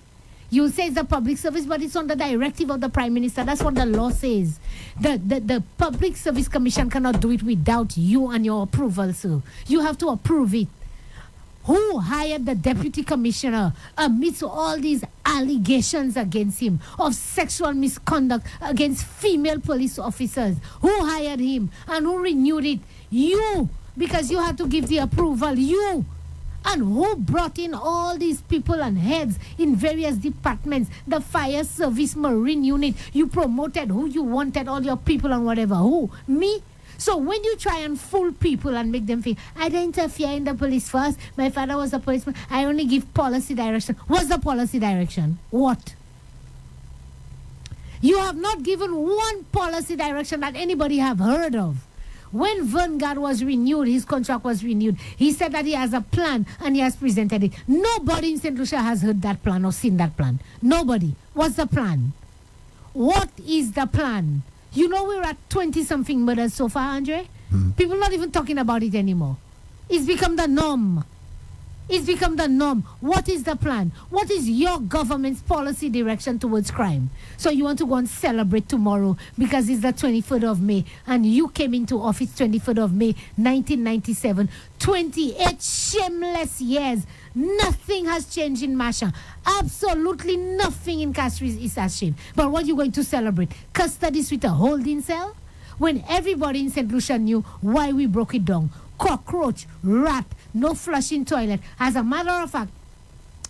You say it's a public service, but it's on the directive of the Prime Minister. That's what the law says. The Public Service Commission cannot do it without you and your approval, sir. You have to approve it. Who hired the deputy commissioner amidst all these allegations against him of sexual misconduct against female police officers? Who hired him and who renewed it? You, because you had to give the approval. You. And who brought in all these people and heads in various departments? The fire service, marine unit. You promoted who you wanted, all your people and whatever. Who? Me? So when you try and fool people and make them feel, I didn't interfere in the police first. My father was a policeman. I only give policy direction. What's the policy direction? What? You have not given one policy direction that anybody have heard of. When Vanguard was renewed, his contract was renewed. He said that he has a plan and he has presented it. Nobody in St. Lucia has heard that plan or seen that plan. Nobody. What's the plan? What is the plan? You know we're at 20-something murders so far, Andre? People not even talking about it anymore. It's become the norm. It's become the norm. What is the plan? What is your government's policy direction towards crime? So you want to go and celebrate tomorrow because it's the 23rd of May and you came into office 23rd of May 1997. 28 shameless years. Nothing has changed in Masha. Absolutely nothing in Castries is as changed. But what are you going to celebrate? Custody suite, a holding cell? When everybody in St. Lucia knew why we broke it down. Cockroach, rat, no flushing toilet. As a matter of fact,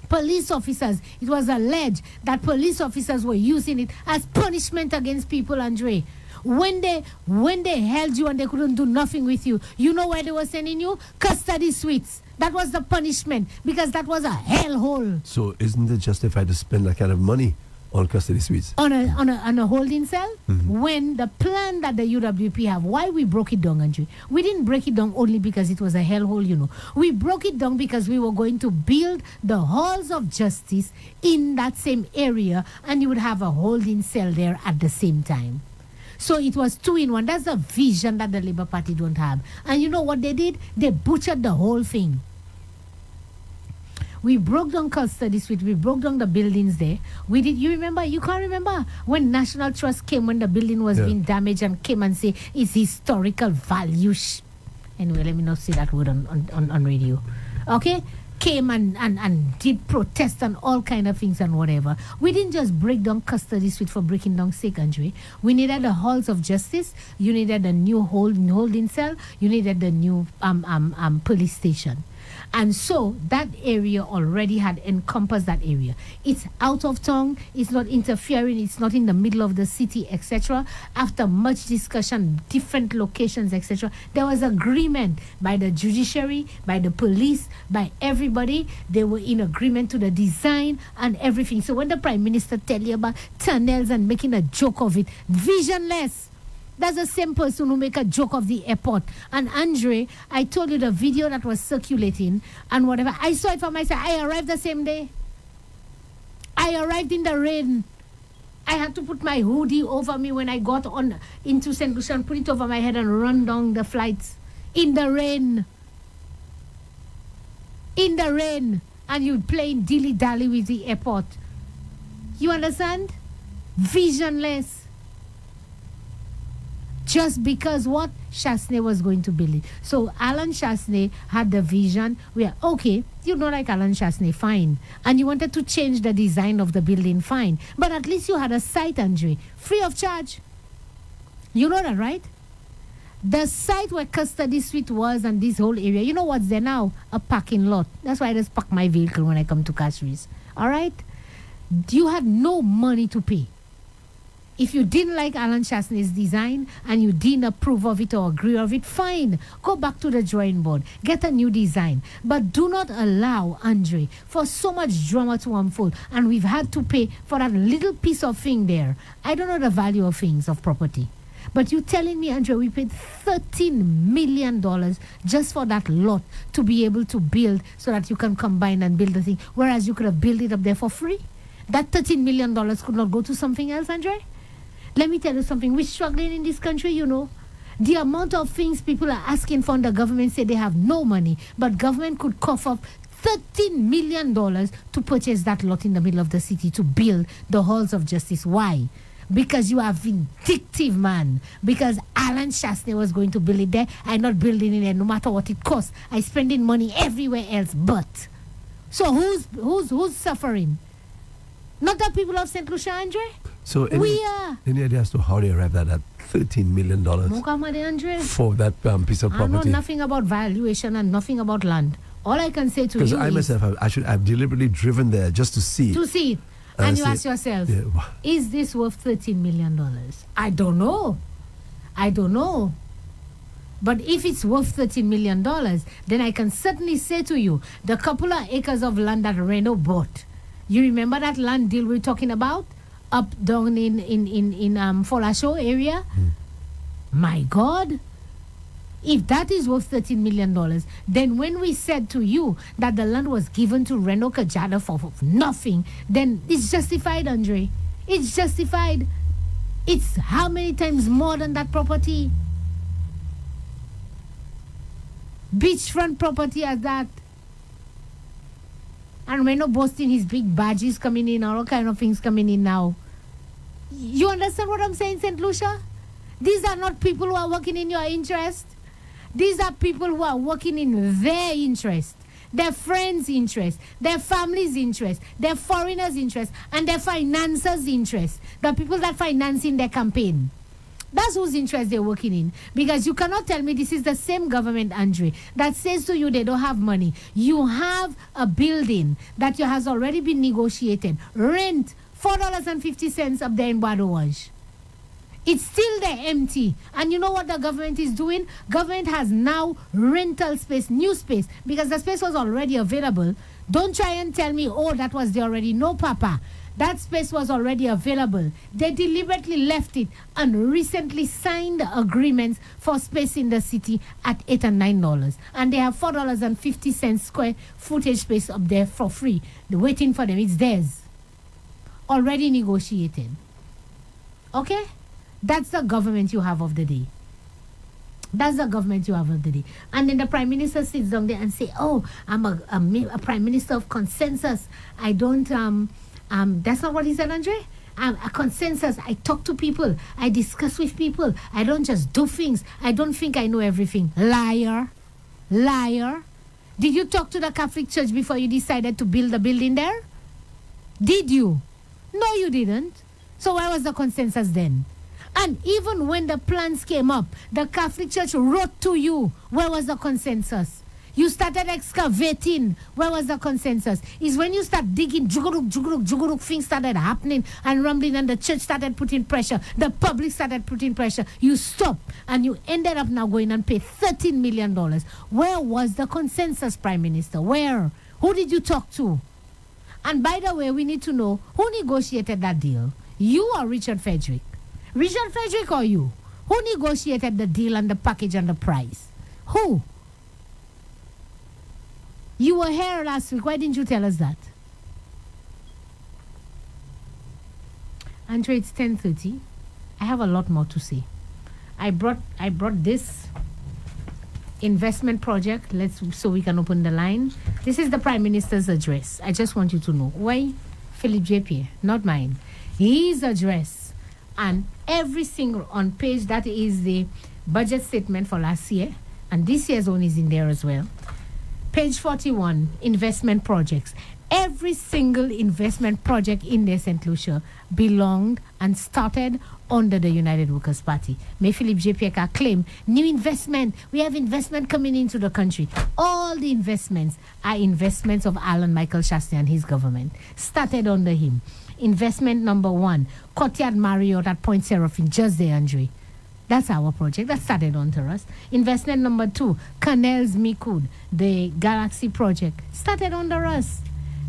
police officers, it was alleged that police officers were using it as punishment against people, Andre. When they held you and they couldn't do nothing with you, you know where they were sending you? Custody suites. That was the punishment because that was a hellhole. So isn't it justified to spend that kind of money on custody suites? On a holding cell? When the plan that the UWP have, why we broke it down, Andrew? We didn't break it down only because it was a hellhole, you know. We broke it down because we were going to build the halls of justice in that same area and you would have a holding cell there at the same time. So it was 2 in 1. That's a vision that the Labour Party don't have. And you know what they did? They butchered the whole thing. We broke down custody suite. We broke down the buildings there. We did. You remember? You can't remember when National Trust came when the building was being damaged and came and say it's historical value. Anyway, let me not say that word on radio. Okay? Came and did protest and all kind of things and whatever. We didn't just break down custody suite for breaking down sake, Andre. We needed the halls of justice. You needed a new holding cell. You needed the new police station. And so that area already had encompassed that area. It's out of town, it's not interfering, it's not in the middle of the city, etc. After much discussion, different locations, etc., there was agreement by the judiciary, by the police, by everybody. They were in agreement to the design and everything. So when the Prime Minister tell you about tunnels and making a joke of it, visionless. That's the same person who make a joke of the airport. And Andre, I told you the video that was circulating and whatever. I saw it for myself. I arrived the same day. I arrived in the rain. I had to put my hoodie over me when I got on into St. Lucia and put it over my head and run down the flights. In the rain. In the rain. And you playing dilly-dally with the airport. You understand? Visionless. Just because what? Chasney was going to build it. So Alan Chasney had the vision where, okay, you don't like Alan Chasney, fine. And you wanted to change the design of the building, fine. But at least you had a site, Andre, free of charge. You know that, right? The site where custody suite was and this whole area, you know what's there now? A parking lot. That's why I just park my vehicle when I come to Castries. All right? You had no money to pay. If you didn't like Alan Chasney's design and you didn't approve of it or agree of it, fine. Go back to the drawing board. Get a new design. But do not allow, Andre, for so much drama to unfold. And we've had to pay for that little piece of thing there. I don't know the value of things, of property. But you telling me, Andre, we paid $13 million just for that lot to be able to build so that you can combine and build the thing, whereas you could have built it up there for free? That $13 million could not go to something else, Andre? Let me tell you something. We're struggling in this country, you know. The amount of things people are asking for, the government say they have no money, but government could cough up $13 million to purchase that lot in the middle of the city to build the halls of justice. Why? Because you are vindictive, man. Because Alan Shastney was going to build it there. I'm not building it there no matter what it costs. I'm spending money everywhere else. But so who's suffering? Not the people of St. Lucia, Andre? So We are. Any idea as to how they arrived at that $13 million Andre? for that piece of I know property? nothing about valuation and nothing about land. All I can say to you Because I is myself, I've deliberately driven there just to see. to see it. And you ask yourself, Yeah, is this worth $13 million? I don't know. But if it's worth $13 million, then I can certainly say to you, the couple of acres of land that Reno bought, you remember that land deal we're talking about? Up down in Folasho area? My God. If that is worth $13 million, then when we said to you that the land was given to Reno Kajada for nothing, then it's justified, Andre. It's justified. It's how many times more than that property? Beachfront property as that. And Reno boasting his big badges coming in, all kind of things coming in now. You understand what I'm saying, St. Lucia? These are not people who are working in your interest. These are people who are working in their interest, their friends' interest, their families' interest, their foreigners' interest, and their financiers' interest. The people that financing their campaign. That's whose interest they're working in. Because you cannot tell me this is the same government, Andre, that says to you they don't have money. You have a building that has already been negotiated. Rent $4.50 up there in Badouage. It's still there empty. And you know what the government is doing? Government has now rental space, new space, because the space was already available. Don't try and tell me, oh, that was there already. No, Papa. That space was already available. They deliberately left it and recently signed agreements for space in the city at $8 and $9. And they have $4.50 square footage space up there for free. They're waiting for them. It's theirs. Already negotiated. Okay? That's the government you have of the day. That's the government you have of the day. And then the Prime Minister sits down there and say, oh, I'm a Prime Minister of consensus. I don't, that's not what he said, Andre? A consensus. I talk to people. I discuss with people. I don't just do things. I don't think I know everything. Liar. Liar. Did you talk to the Catholic Church before you decided to build a building there? Did you? No, you didn't. So where was the consensus then? And even when the plans came up, the Catholic Church wrote to you. Where was the consensus? You started excavating. Where was the consensus? Is when you start digging, juguruk, things started happening and rumbling, and the church started putting pressure. The public started putting pressure. You stopped, and you ended up now going and pay $13 million. Where was the consensus, Prime Minister? Where? Who did you talk to? And by the way, we need to know who negotiated that deal. You or Richard Frederick? Richard Frederick or you? Who negotiated the deal and the package and the price? Who? You were here last week. Why didn't you tell us that? Andre, it's 10:30. I have a lot more to say. I brought this investment project. So we can open the line. This is the Prime Minister's address. I just want you to know. Why? Philip J. Pierre, not mine. His address. And every single on page, that is the budget statement for last year. And this year's one is in there as well. Page 41, investment projects. Every single investment project in there, St. Lucia, belonged and started under the United Workers' Party. May Philip J. Pierre claim new investment. We have investment coming into the country. All the investments are investments of Alan Michael Shastney and his government. Started under him. Investment number 1, Courtyard Marriott at Point Seraphine, just there, Andre. That's our project. That started under us. Investment number 2, Canals Mikud, the Galaxy project, started under us.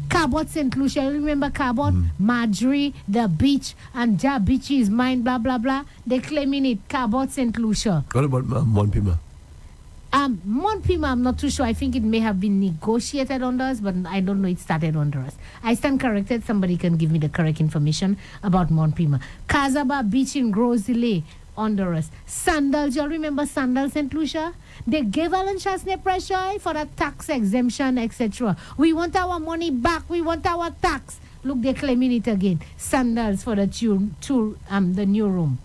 Cabot St. Lucia, you remember Cabot? Madry, the beach, and Ja Beach is mine, blah, blah, blah. They're claiming it, Cabot St. Lucia. What about Monpima? Monpima, I'm not too sure. I think it may have been negotiated under us, but I don't know it started under us. I stand corrected. Somebody can give me the correct information about Monpima. Kazaba Beach in Grosley, under us. Sandals, y'all remember Sandals, St. Lucia? They gave Alan Chasney pressure for the tax exemption, etc. We want our money back. We want our tax. Look, they're claiming it again. Sandals for the the new room.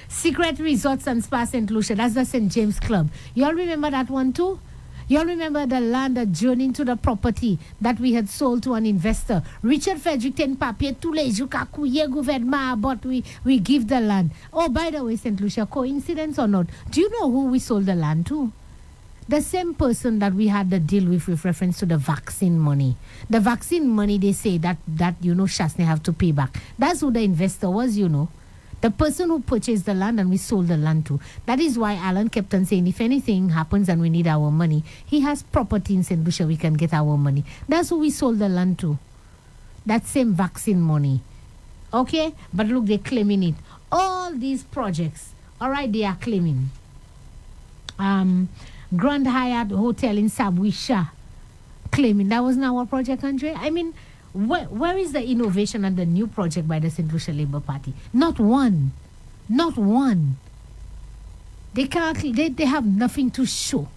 Secret Resorts and Spa St. Lucia. That's the St. James Club. Y'all remember that one too? Y'all remember the land adjoining to the property that we had sold to an investor? Richard Frederick ten papier tous les jours kakouye gouvernement but we give the land. Oh, by the way, St. Lucia, coincidence or not, do you know who we sold the land to? The same person that we had the deal with reference to the vaccine money. The vaccine money, they say that Chasney have to pay back. That's who the investor was, The person who purchased the land and we sold the land to. That is why Alan kept on saying, if anything happens and we need our money, he has property in St. Lucia, we can get our money. That's who we sold the land to. That same vaccine money. Okay? But look, they're claiming it. All these projects, all right, they are claiming. Grand Hyatt Hotel in Sabwisha, claiming that wasn't our project, Andre. I mean, where is the innovation and the new project by the St. Lucia Labour Party? Not one. Not one. They can't. They have nothing to show.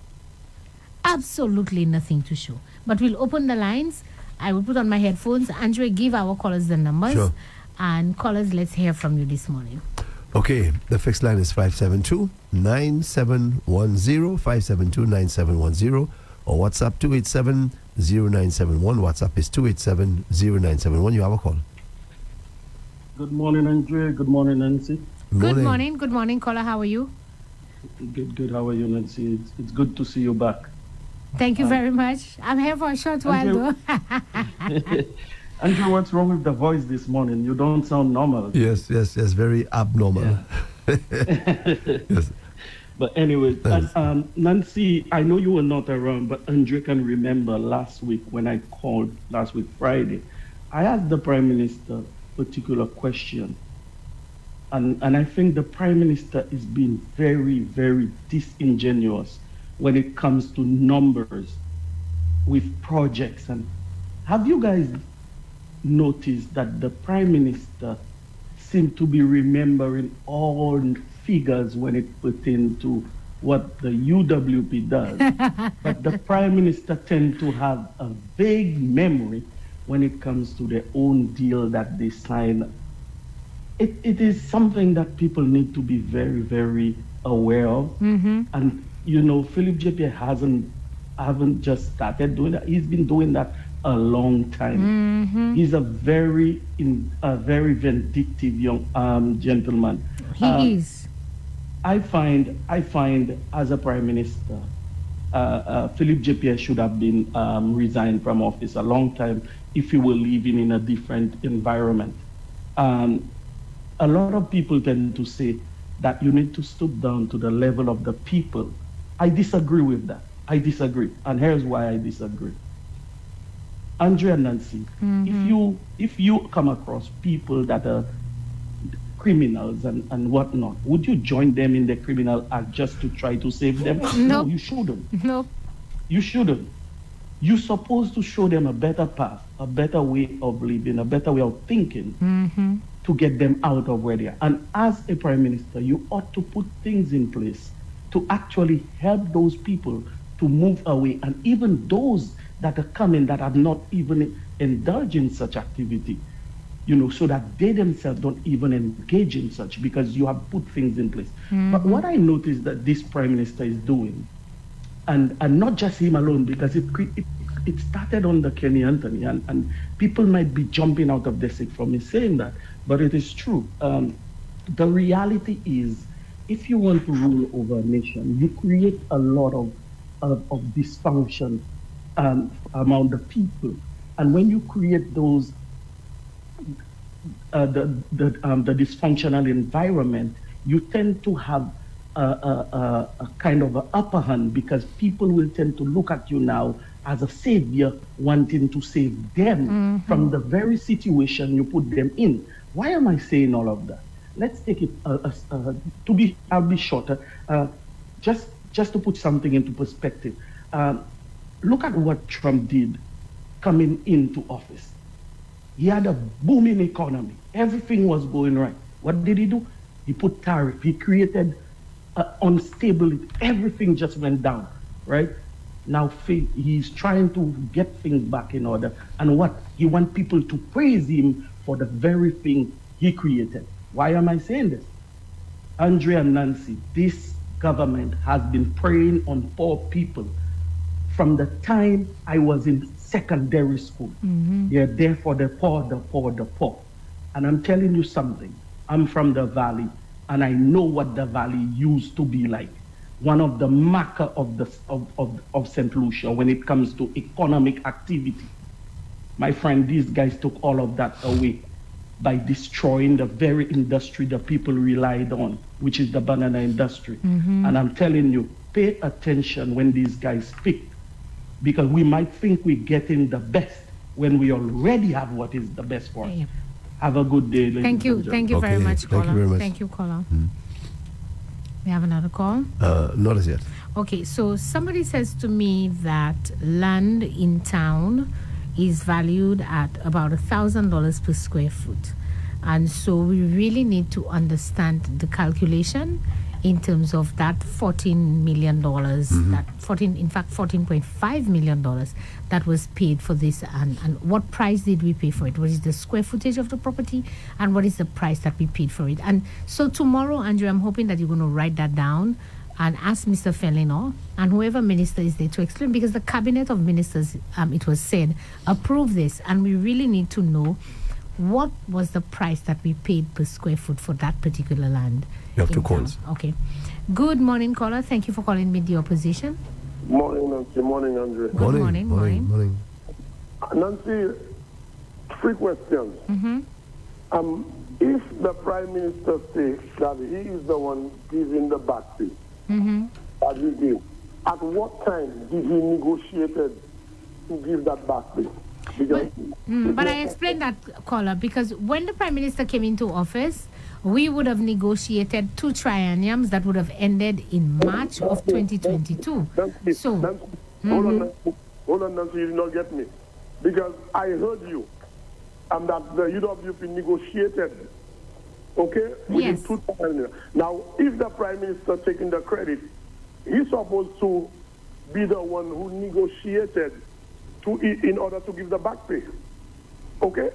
Absolutely nothing to show. But we'll open the lines. I will put on my headphones. Andre, give our callers the numbers. Sure. And callers, let's hear from you this morning. Okay, the fixed line is 572-9710, 572-9710, or WhatsApp 287-0971. WhatsApp is 287-0971. You have a call. Good morning, Andrea. Good morning, Nancy. Good morning. Good morning, caller. How are you? Good. How are you, Nancy? It's good to see you back. Thank you very much. I'm here for a short while, though. Andrew, what's wrong with the voice this morning? You don't sound normal. Yes, very abnormal. Yeah. Yes. But anyway, Nancy, I know you were not around, but Andrew can remember last week when I called last week, Friday. I asked the Prime Minister a particular question. And I think the Prime Minister is being very, very disingenuous when it comes to numbers with projects. And have you guys noticed that the Prime Minister seemed to be remembering all figures when it pertains to what the UWP does? But the Prime Minister tends to have a vague memory when it comes to their own deal that they sign. It is something that people need to be very, very aware of. Mm-hmm. And, Philip JP haven't just started doing that. He's been doing that a long time. Mm-hmm. He's a very vindictive young gentleman. He is. I find as a Prime Minister, Philip JP should have been resigned from office a long time if he were living in a different environment. A lot of people tend to say that you need to stoop down to the level of the people. I disagree with that. I disagree. And here's why I disagree. Andrea, Nancy, mm-hmm. if you come across people that are criminals and whatnot, would you join them in the criminal act just to try to save them? Nope. No, you shouldn't. Nope. You shouldn't. You're supposed to show them a better path, a better way of living, a better way of thinking, mm-hmm. to get them out of where they are. And as a Prime Minister, you ought to put things in place to actually help those people to move away, and even those that are coming that have not even indulged in such activity, so that they themselves don't even engage in such, because you have put things in place. Mm-hmm. But what I noticed that this Prime Minister is doing, and not just him alone, because it started under Kenny Anthony, and people might be jumping out of their seat from me saying that, but it is true. The reality is, if you want to rule over a nation, you create a lot of dysfunction among the people, and when you create those the dysfunctional environment, you tend to have a kind of an upper hand, because people will tend to look at you now as a savior, wanting to save them mm-hmm. from the very situation you put them in. Why am I saying all of that? Let's take it I'll be shorter. Just to put something into perspective. Look at what Trump did coming into office. He had a booming economy. Everything was going right. What did he do? He put tariff. He created instability. Everything just went down, right? Now he's trying to get things back in order. And what? He wants people to praise him for the very thing he created. Why am I saying this? Andre and Nancy, this government has been preying on poor people from the time I was in secondary school. They're there for the poor, the poor, the poor. And I'm telling you something. I'm from the valley, and I know what the valley used to be like. One of the marker of St. Lucia when it comes to economic activity. My friend, these guys took all of that away by destroying the very industry that people relied on, which is the banana industry. And I'm telling you, pay attention when these guys speak, because we might think we're getting the best when we already have what is the best for us. Have a good day, ladies Thank you. and Thank you very much, caller. Thank you very much. Thank you, caller. We have another call? Not as yet. Okay, so somebody says to me that land in town is valued at about $1,000 per square foot. And so we really need to understand the calculation in terms of that $14 million, $14.5 million that was paid for this, and what price did we pay for it? What is the square footage of the property, and what is the price that we paid for it? And so tomorrow, Andrew, I'm hoping that you're going to write that down and ask Mr. Fellino and whoever minister is there to explain, because the cabinet of ministers, it was said, approved this, and we really need to know what was the price that we paid per square foot for that particular land. You have two in town. calls. Okay. Good morning, caller. Thank you for calling me the opposition. Morning, Nancy. Morning, Andre. Good morning. Nancy, 3 questions. If the Prime Minister says that he is the one giving the back pay, that he gave, at what time did he negotiate to give that back pay? But I explained that, caller, because when the Prime Minister came into office, we would have negotiated 2 trienniums that would have ended in March of 2022. Nancy, hold on, Nancy, you did not get me. Because I heard you, that the UWP negotiated, okay, within 2 trienniums. Now, if the Prime Minister taking the credit, he's supposed to be the one who negotiated in order to give the back pay, okay?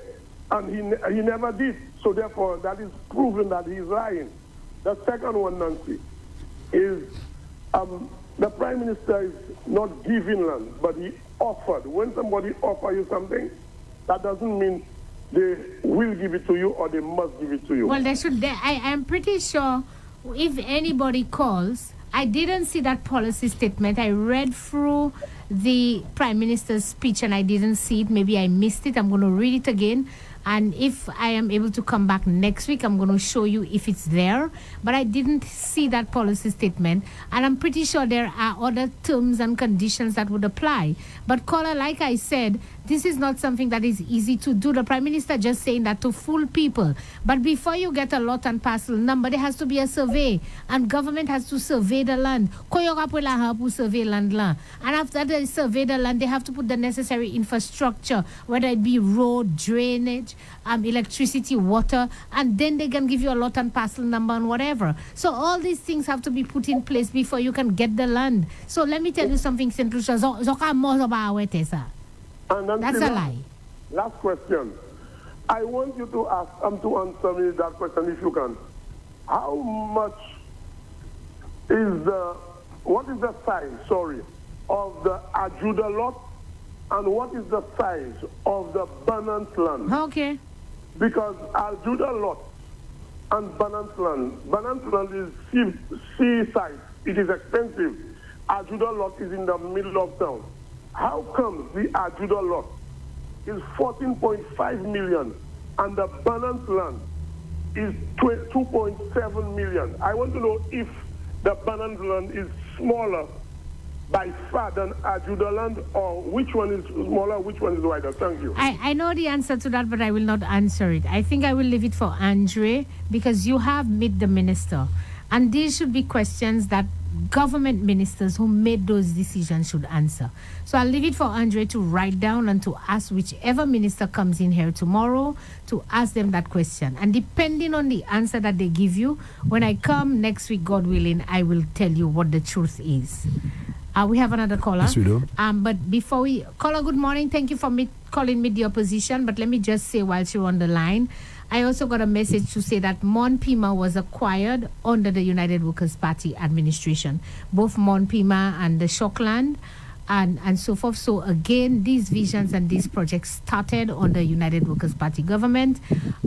And he never did. So therefore, that is proven that he's lying. The second one, Nancy, is the Prime Minister is not giving land, but he offered. When somebody offers you something, that doesn't mean they will give it to you or they must give it to you. Well, I am pretty sure if anybody calls, I didn't see that policy statement. I read through the Prime Minister's speech and I didn't see it. Maybe I missed it. I'm going to read it again. And if I am able to come back next week, I'm going to show you if it's there. But I didn't see that policy statement. And I'm pretty sure there are other terms and conditions that would apply. But caller, like I said, this is not something that is easy to do. The Prime Minister just saying that to fool people. But before you get a lot and parcel number, there has to be a survey. And government has to survey the land. And after they survey the land, they have to put the necessary infrastructure, whether it be road, drainage, electricity, water, and then they can give you a lot and parcel number and whatever. So all these things have to be put in place before you can get the land. So let me tell you something, St. Lucia. That's a lie. Last question. I want you to answer me that question if you can. How much what is the size, of the Ajuda lot, and what is the size of the Banance land? Okay. Because Ajuda lot and Banance land is seaside. It is expensive. Ajuda lot is in the middle of town. How come the Ajuda lot is 14.5 million and the Banance land is 2.7 million? I want to know if the Banance land is smaller by far than Ajuda land, or which one is smaller, which one is wider? Thank you. I know the answer to that, but I will not answer it. I think I will leave it for Andre, because you have met the minister. And these should be questions that government ministers who made those decisions should answer. So I'll leave it for Andre to write down and to ask whichever minister comes in here tomorrow to ask them that question. And depending on the answer that they give you, when I come next week, God willing, I will tell you what the truth is. We have another caller. Yes, we do. But before we... Caller, good morning. Thank you for calling me the opposition. But let me just say while you're on the line, I also got a message to say that Mon Pima was acquired under the United Workers' Party administration. Both Mon Pima and the Shockland and so forth. So again, these visions and these projects started under United Workers' Party government.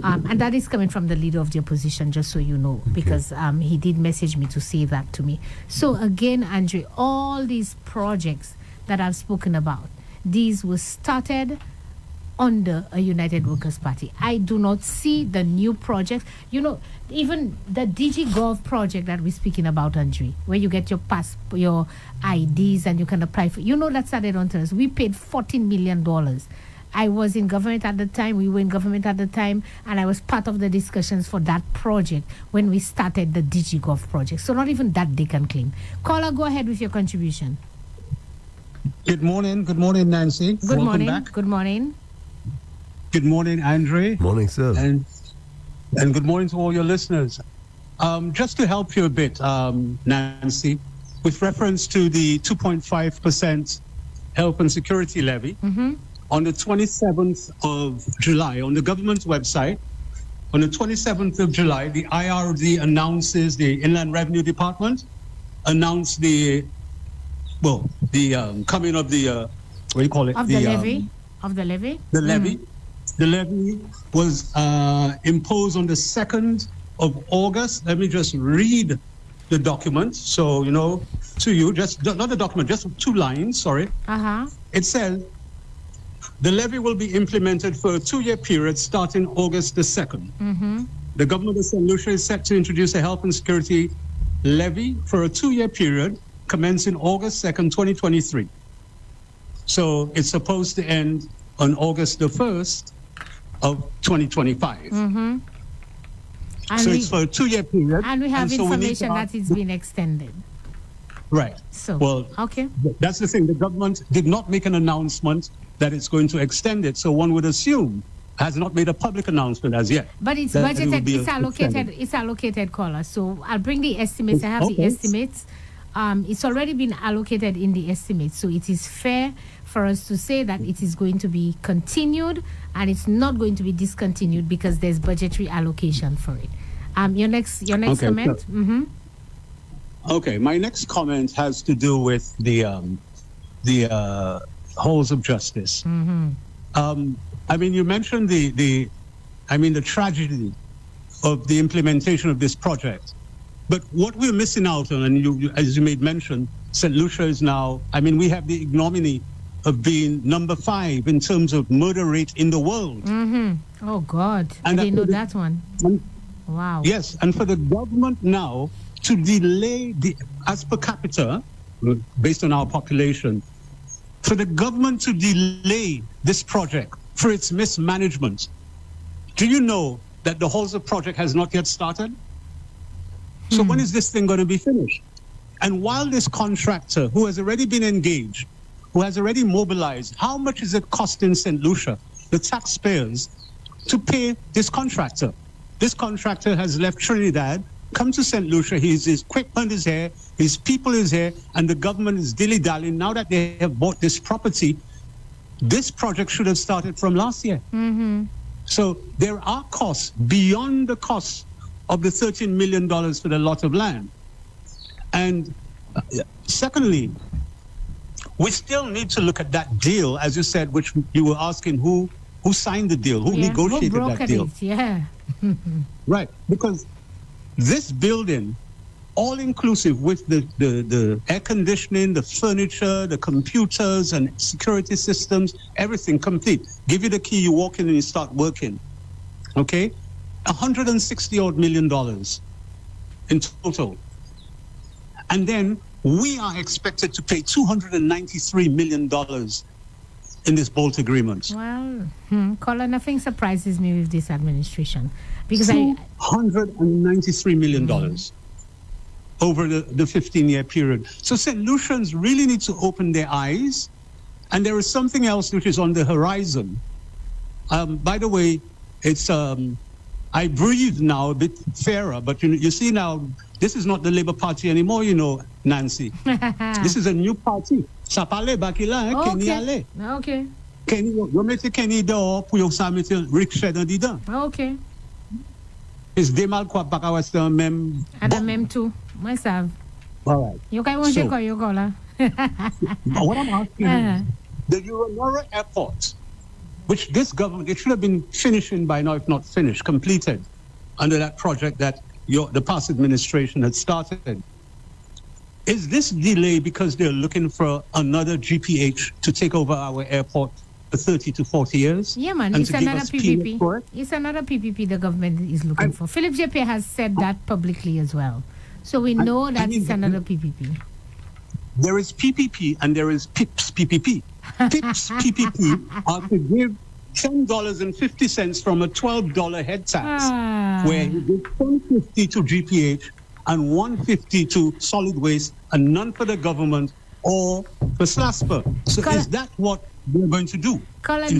And that is coming from the leader of the opposition, just so you know, because he did message me to say that to me. So again, Andre, all these projects that I've spoken about, these were started under a United Workers' Party. I do not see the new projects. You know, even the DigiGov project that we're speaking about, Andre, where you get your your IDs and you can apply for. You know, that started on us. We paid $14 million. I was in government at the time. We were in government at the time, and I was part of the discussions for that project when we started the DigiGov project. So not even that they can claim. Caller, go ahead with your contribution. Good morning, Nancy. Good Welcome morning. back. Good morning. Good morning, Andre. Morning, sir. And good morning to all your listeners. Just to help you a bit, Nancy, with reference to the 2.5% health and security levy, on the 27th of July, on the government's website, on the 27th of July, the IRD announces, the Inland Revenue Department announced the coming of the, what do you call it? Of the levy? Of the levy? The levy. The levy was imposed on the 2nd of August. Let me just read the document. So, to you, just not the document, just 2 lines, sorry. It says, the levy will be implemented for a 2-year period starting August the 2nd. The government of St. Lucia is set to introduce a health and security levy for a 2-year period commencing August 2nd, 2023. So it's supposed to end on August the 1st of 2025. So it's for a 2-year period. And we have information that it's been extended. Right. So, well, okay. That's the thing. The government did not make an announcement that it's going to extend it. So one would assume, has not made a public announcement as yet. But it's budgeted, it's allocated, caller. So I'll bring the estimates. I have the estimates. It's already been allocated in the estimates. So it is fair for us to say that it is going to be continued and it's not going to be discontinued because there's budgetary allocation for it. Your next comment? Sure. Okay, my next comment has to do with the halls of justice. I mean, you mentioned the tragedy of the implementation of this project. But what we're missing out on, and you, as you made mention, St. Lucia is now, we have the ignominy of being number 5 in terms of murder rate in the world. Oh, God. And I didn't know that one. Wow. Yes, and for the government now to delay, as per capita, based on our population, for the government to delay this project for its mismanagement. Do you know that the Halsey project has not yet started? So when is this thing going to be finished? And while this contractor, who has already been engaged, who has already mobilized, how much is it costing St. Lucia, the taxpayers, to pay this contractor? This contractor has left Trinidad, come to St. Lucia, his equipment is here, his people is here, and the government is dilly-dallying. Now that they have bought this property, this project should have started from last year. So there are costs beyond the costs of the $13 million for the lot of land. And secondly, we still need to look at that deal, as you said, which you were asking who signed the deal, who negotiated that deal. Right, because this building, all inclusive with the air conditioning, the furniture, the computers and security systems, everything complete. Give you the key, you walk in and you start working. Okay? $160 million in total. And then we are expected to pay $293 million in this Bolt agreement. Well, Colin, nothing surprises me with this administration. Because $293 million. over the 15-year period. So St. Lucians really need to open their eyes. And there is something else which is on the horizon. By the way, it's I breathe now a bit fairer, but you see now, this is not the Labour Party anymore, Nancy. This is a new party. Ça parle bakila, Kenny Ale. Okay. Kenny, you mette Kenny dehors pour ça mettre rickshaw dans dedans. Okay. It's demal quoi baka west même. And même tout. Moi ça. All right. You can watch your color. What I'm asking is, the Euronora Airport, which this government, it should have been finishing by now, if not finished, completed under that project that the past administration had started. Is this delay because they're looking for another GPH to take over our airport for 30 to 40 years? Yeah, man, it's another PPP. It's another PPP the government is looking for. Philip JP has said that publicly as well. So we know that it's another PPP. There is PPP and there is PIPS PPP. PIPS PPP are to give $10.50 from a $12 head tax, where you give $10.50 to GPH and $1.50 to solid waste, and none for the government or for SLASPA. So is that what we're going to do? Colin,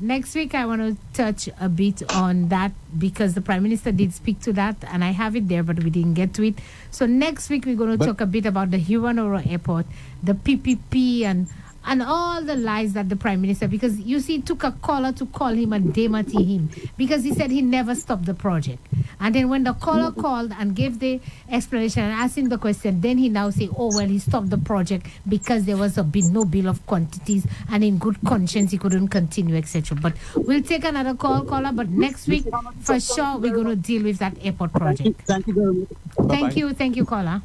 next week I want to touch a bit on that because the Prime Minister did speak to that, and I have it there, but we didn't get to it. So next week we're going to talk a bit about the Huanoro Airport, the PPP, and all the lies that the Prime Minister, because you see, it took a caller to call him and demati him because he said he never stopped the project. And then when the caller called and gave the explanation and asked him the question, then he now say, oh, well, he stopped the project because there was no bill of quantities and in good conscience he couldn't continue, etc. But we'll take another caller, but next week, for sure, we're going to deal with that airport project. Thank you very much. Thank you, caller.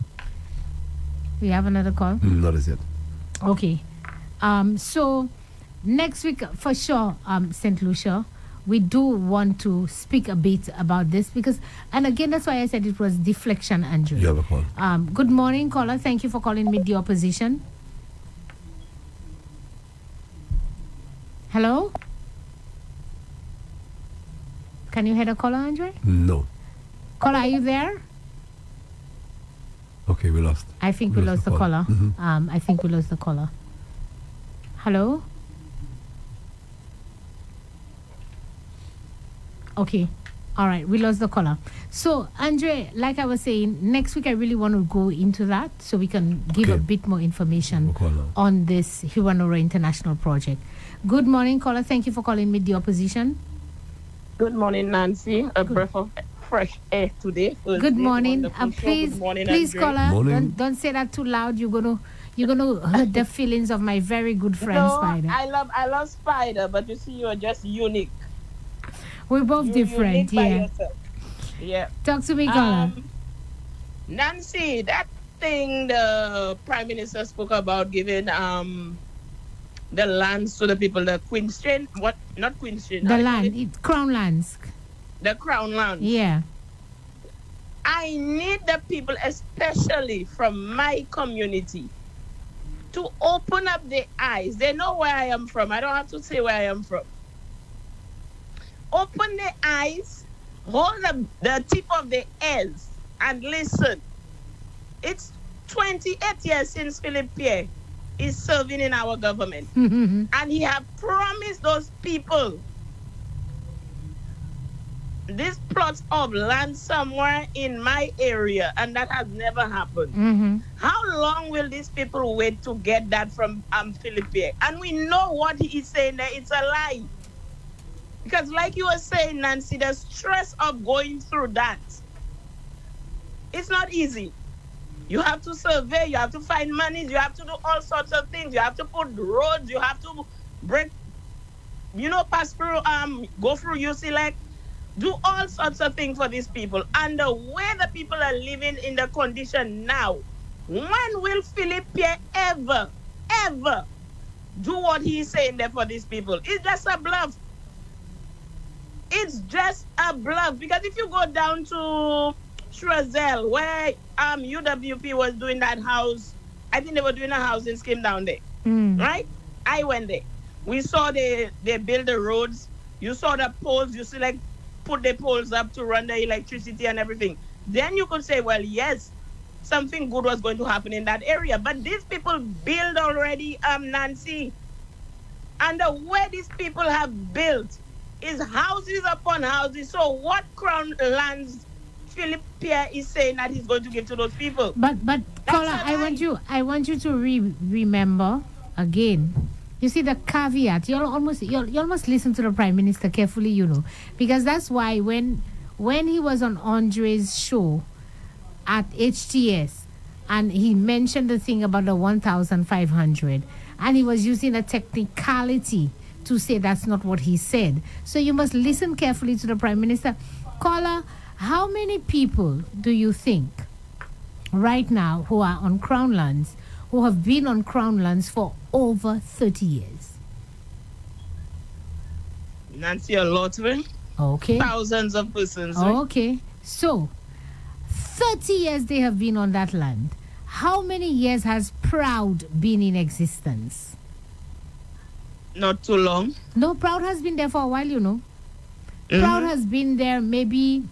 We have another call? Not as yet. Okay. So next week, for sure, St. Lucia, we do want to speak a bit about this because, and again, that's why I said it was deflection, Andrew. You have a call. Good morning, caller. Thank you for calling Meet the Opposition. Hello? Can you hear the caller, Andre? No. Caller, are you there? Okay, we lost. I think we lost the caller. Mm-hmm. I think we lost the caller. Hello? Okay. All right. We lost the caller. So, Andre, like I was saying, next week I really want to go into that so we can give a bit more information on this Huanoro International project. Good morning, caller. Thank you for calling me the opposition. Good morning, Nancy. A breath of fresh air today. Good morning. Please, caller, don't say that too loud. You're gonna hurt the feelings of my very good friend Spider. I love Spider, but you see, you are just unique. We're both different, yeah. Yeah. Talk to me, caller. Nancy, that thing the Prime Minister spoke about giving the lands to the people, the Queenstrain, what? Not Queenstrain. The land, Crown lands. The Crown lands. Yeah. I need the people, especially from my community, to open up their eyes. They know where I am from. I don't have to say where I am from. Open their eyes, hold the tip of their ears, and listen. It's 28 years since Philip Pierre is serving in our government. And he have promised those people this plot of land somewhere in my area, and that has never happened. How long will these people wait to get that from Philip Pierre? And we know what he is saying there, it's a lie. Because like you were saying, Nancy, the stress of going through that, it's not easy. You have to survey, you have to find money, you have to do all sorts of things. You have to put roads, you have to break, pass through, go through UC, do all sorts of things for these people. And the way the people are living in the condition now, when will Philip Pierre ever do what he's saying there for these people? It's just a bluff. It's just a bluff. Because if you go down to Shrazel, where UWP was doing that house, I think they were doing a housing scheme down there, right? I went there. We saw they build the roads. You saw the poles. You see, put the poles up to run the electricity and everything. Then you could say, well, yes, something good was going to happen in that area. But these people build already, Nancy. And the way these people have built is houses upon houses. So what Crown lands Philip Pierre is saying that he's going to give to those people? But Kola, I want you to remember again. You see the caveat. You almost listen to the Prime Minister carefully, because that's why when he was on Andre's show at HTS and he mentioned the thing about the 1,500 and he was using a technicality to say that's not what he said. So you must listen carefully to the Prime Minister. Kola, how many people do you think right now who are on Crown lands, who have been on Crown lands for over 30 years? Nancy, a lot, right? Okay. Thousands of persons. Right? Okay. So, 30 years they have been on that land. How many years has Proud been in existence? Not too long. No, Proud has been there for a while, Mm-hmm. Proud has been there maybe...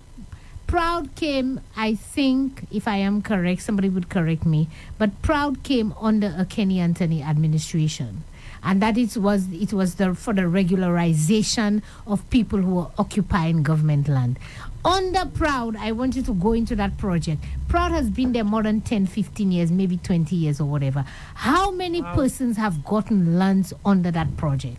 Proud came, I think, if I am correct, somebody would correct me, but Proud came under a Kenny Anthony administration. And that it was for the regularization of people who were occupying government land. Under Proud, I want you to go into that project. Proud has been there more than 10, 15 years, maybe 20 years or whatever. How many persons have gotten lands under that project?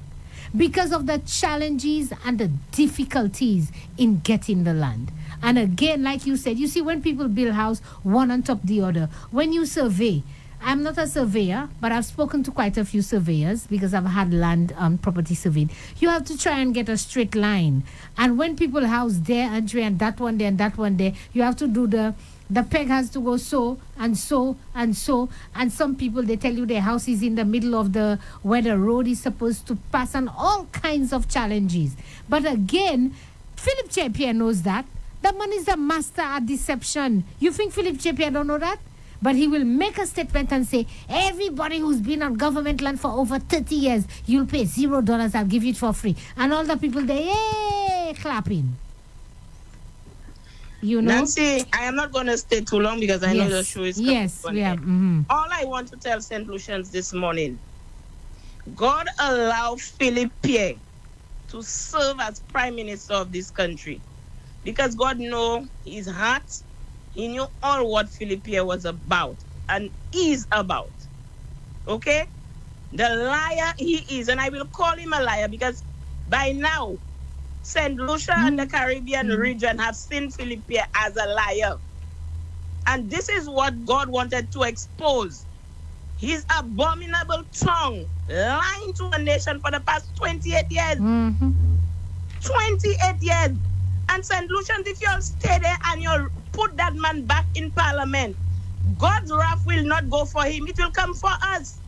Because of the challenges and the difficulties in getting the land. And again, like you said, you see when people build house one on top of the other, when you survey, I'm not a surveyor, but I've spoken to quite a few surveyors because I've had land property surveyed. You have to try and get a straight line. And when people house there, Andre, and that one there, and that one there, you have to do the peg has to go so, and so, and so. And some people, they tell you their house is in the middle of where the road is supposed to pass, and all kinds of challenges. But again, Philip J. knows that. The man is a master at deception. You think Philip J. don't know that? But he will make a statement and say, everybody who's been on government land for over 30 years, you'll pay $0, I'll give you it for free. And all the people, they, yay, clapping. Nancy, I am not going to stay too long because I know the show is coming to an end. Mm-hmm. All I want to tell St. Lucians this morning, God allow Philip Pierre to serve as Prime Minister of this country. Because God know his heart. He knew all what Philip Pierre was about and is about. Okay? The liar he is, and I will call him a liar because by now, St. Lucia and the Caribbean region have seen Philip Pierre as a liar. And this is what God wanted to expose. His abominable tongue, lying to a nation for the past 28 years. 28 years. And St. Lucians, if you'll stay there and you'll put that man back in Parliament, God's wrath will not go for him. It will come for us.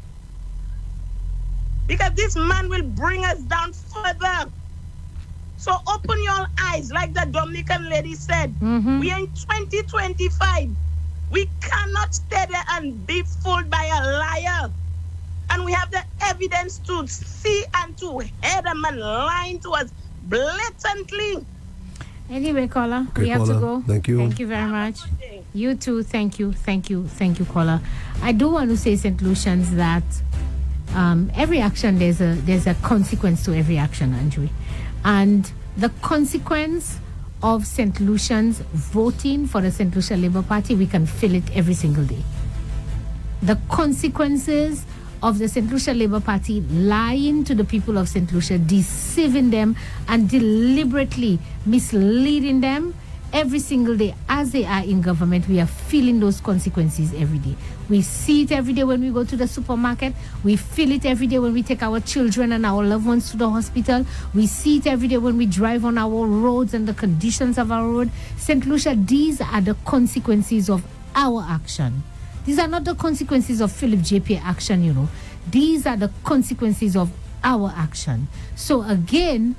Because this man will bring us down further. So open your eyes, like the Dominican lady said. We are in 2025. We cannot stay there and be fooled by a liar. And we have the evidence to see and to hear the man lying to us blatantly. Anyway, Kola, okay, we have Kola, to go. Thank you. Thank you very much. You too. Thank you, Kola. I do want to say, St. Lucians, that every action, there's a consequence to every action, Andrew. And the consequence of St. Lucians voting for the St. Lucia Labour Party, we can feel it every single day. The consequences of the St. Lucia Labour Party lying to the people of St. Lucia, deceiving them and deliberately misleading them every single day as they are in government, we are feeling those consequences every day. We see it every day when we go to the supermarket. We feel it every day when we take our children and our loved ones to the hospital. We see it every day when we drive on our roads and the conditions of our road. St. Lucia, these are the consequences of our action. These are not the consequences of Philip J.P. action, These are the consequences of our action. So again,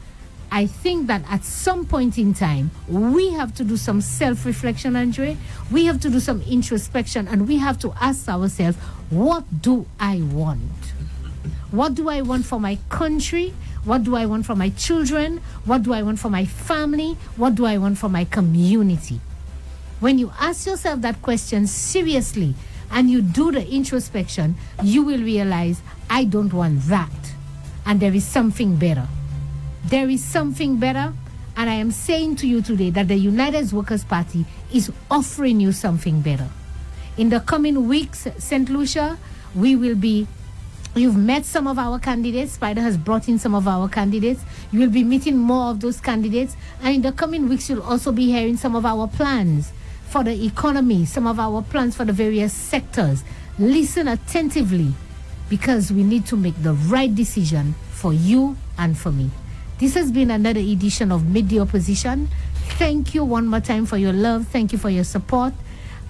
I think that at some point in time, we have to do some self-reflection, Andre. We have to do some introspection, and we have to ask ourselves, what do I want? What do I want for my country? What do I want for my children? What do I want for my family? What do I want for my community? When you ask yourself that question seriously and you do the introspection, you will realize, I don't want that. And there is something better. There is something better. And I am saying to you today that the United Workers' Party is offering you something better. In the coming weeks, St. Lucia, you've met some of our candidates. Spider has brought in some of our candidates. You will be meeting more of those candidates. And in the coming weeks, you'll also be hearing some of our plans for the economy, some of our plans for the various sectors. Listen attentively, because we need to make the right decision for you and for me. This has been another edition of Meet the Opposition. Thank you one more time for your love. Thank you for your support.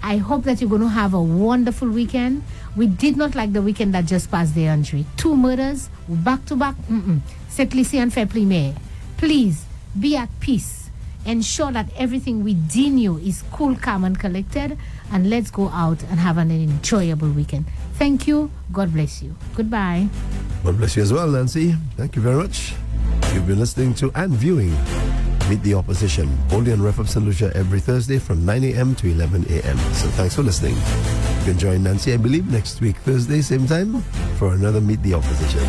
I hope that you're going to have a wonderful weekend. We did not like the weekend that just passed there, Andre. 2 murders, back to back. C'est lycée and fair play, mais please be at peace. Ensure that everything within you is cool, calm, and collected. And let's go out and have an enjoyable weekend. Thank you. God bless you. Goodbye. God bless you as well, Nancy. Thank you very much. You've been listening to and viewing Meet the Opposition, only on Ref Up St. Lucia every Thursday from 9 a.m. to 11 a.m. So thanks for listening. You can join Nancy, I believe, next week, Thursday, same time, for another Meet the Opposition.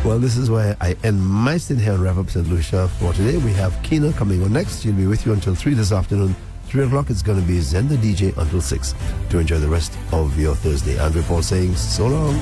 Well, this is where I end my stint here on Ref Up St. Lucia for today. We have Kina coming on next. She'll be with you until 3 this afternoon. 3 o'clock, it's going to be Zenda DJ until 6 to enjoy the rest of your Thursday. Andre Paul saying so long.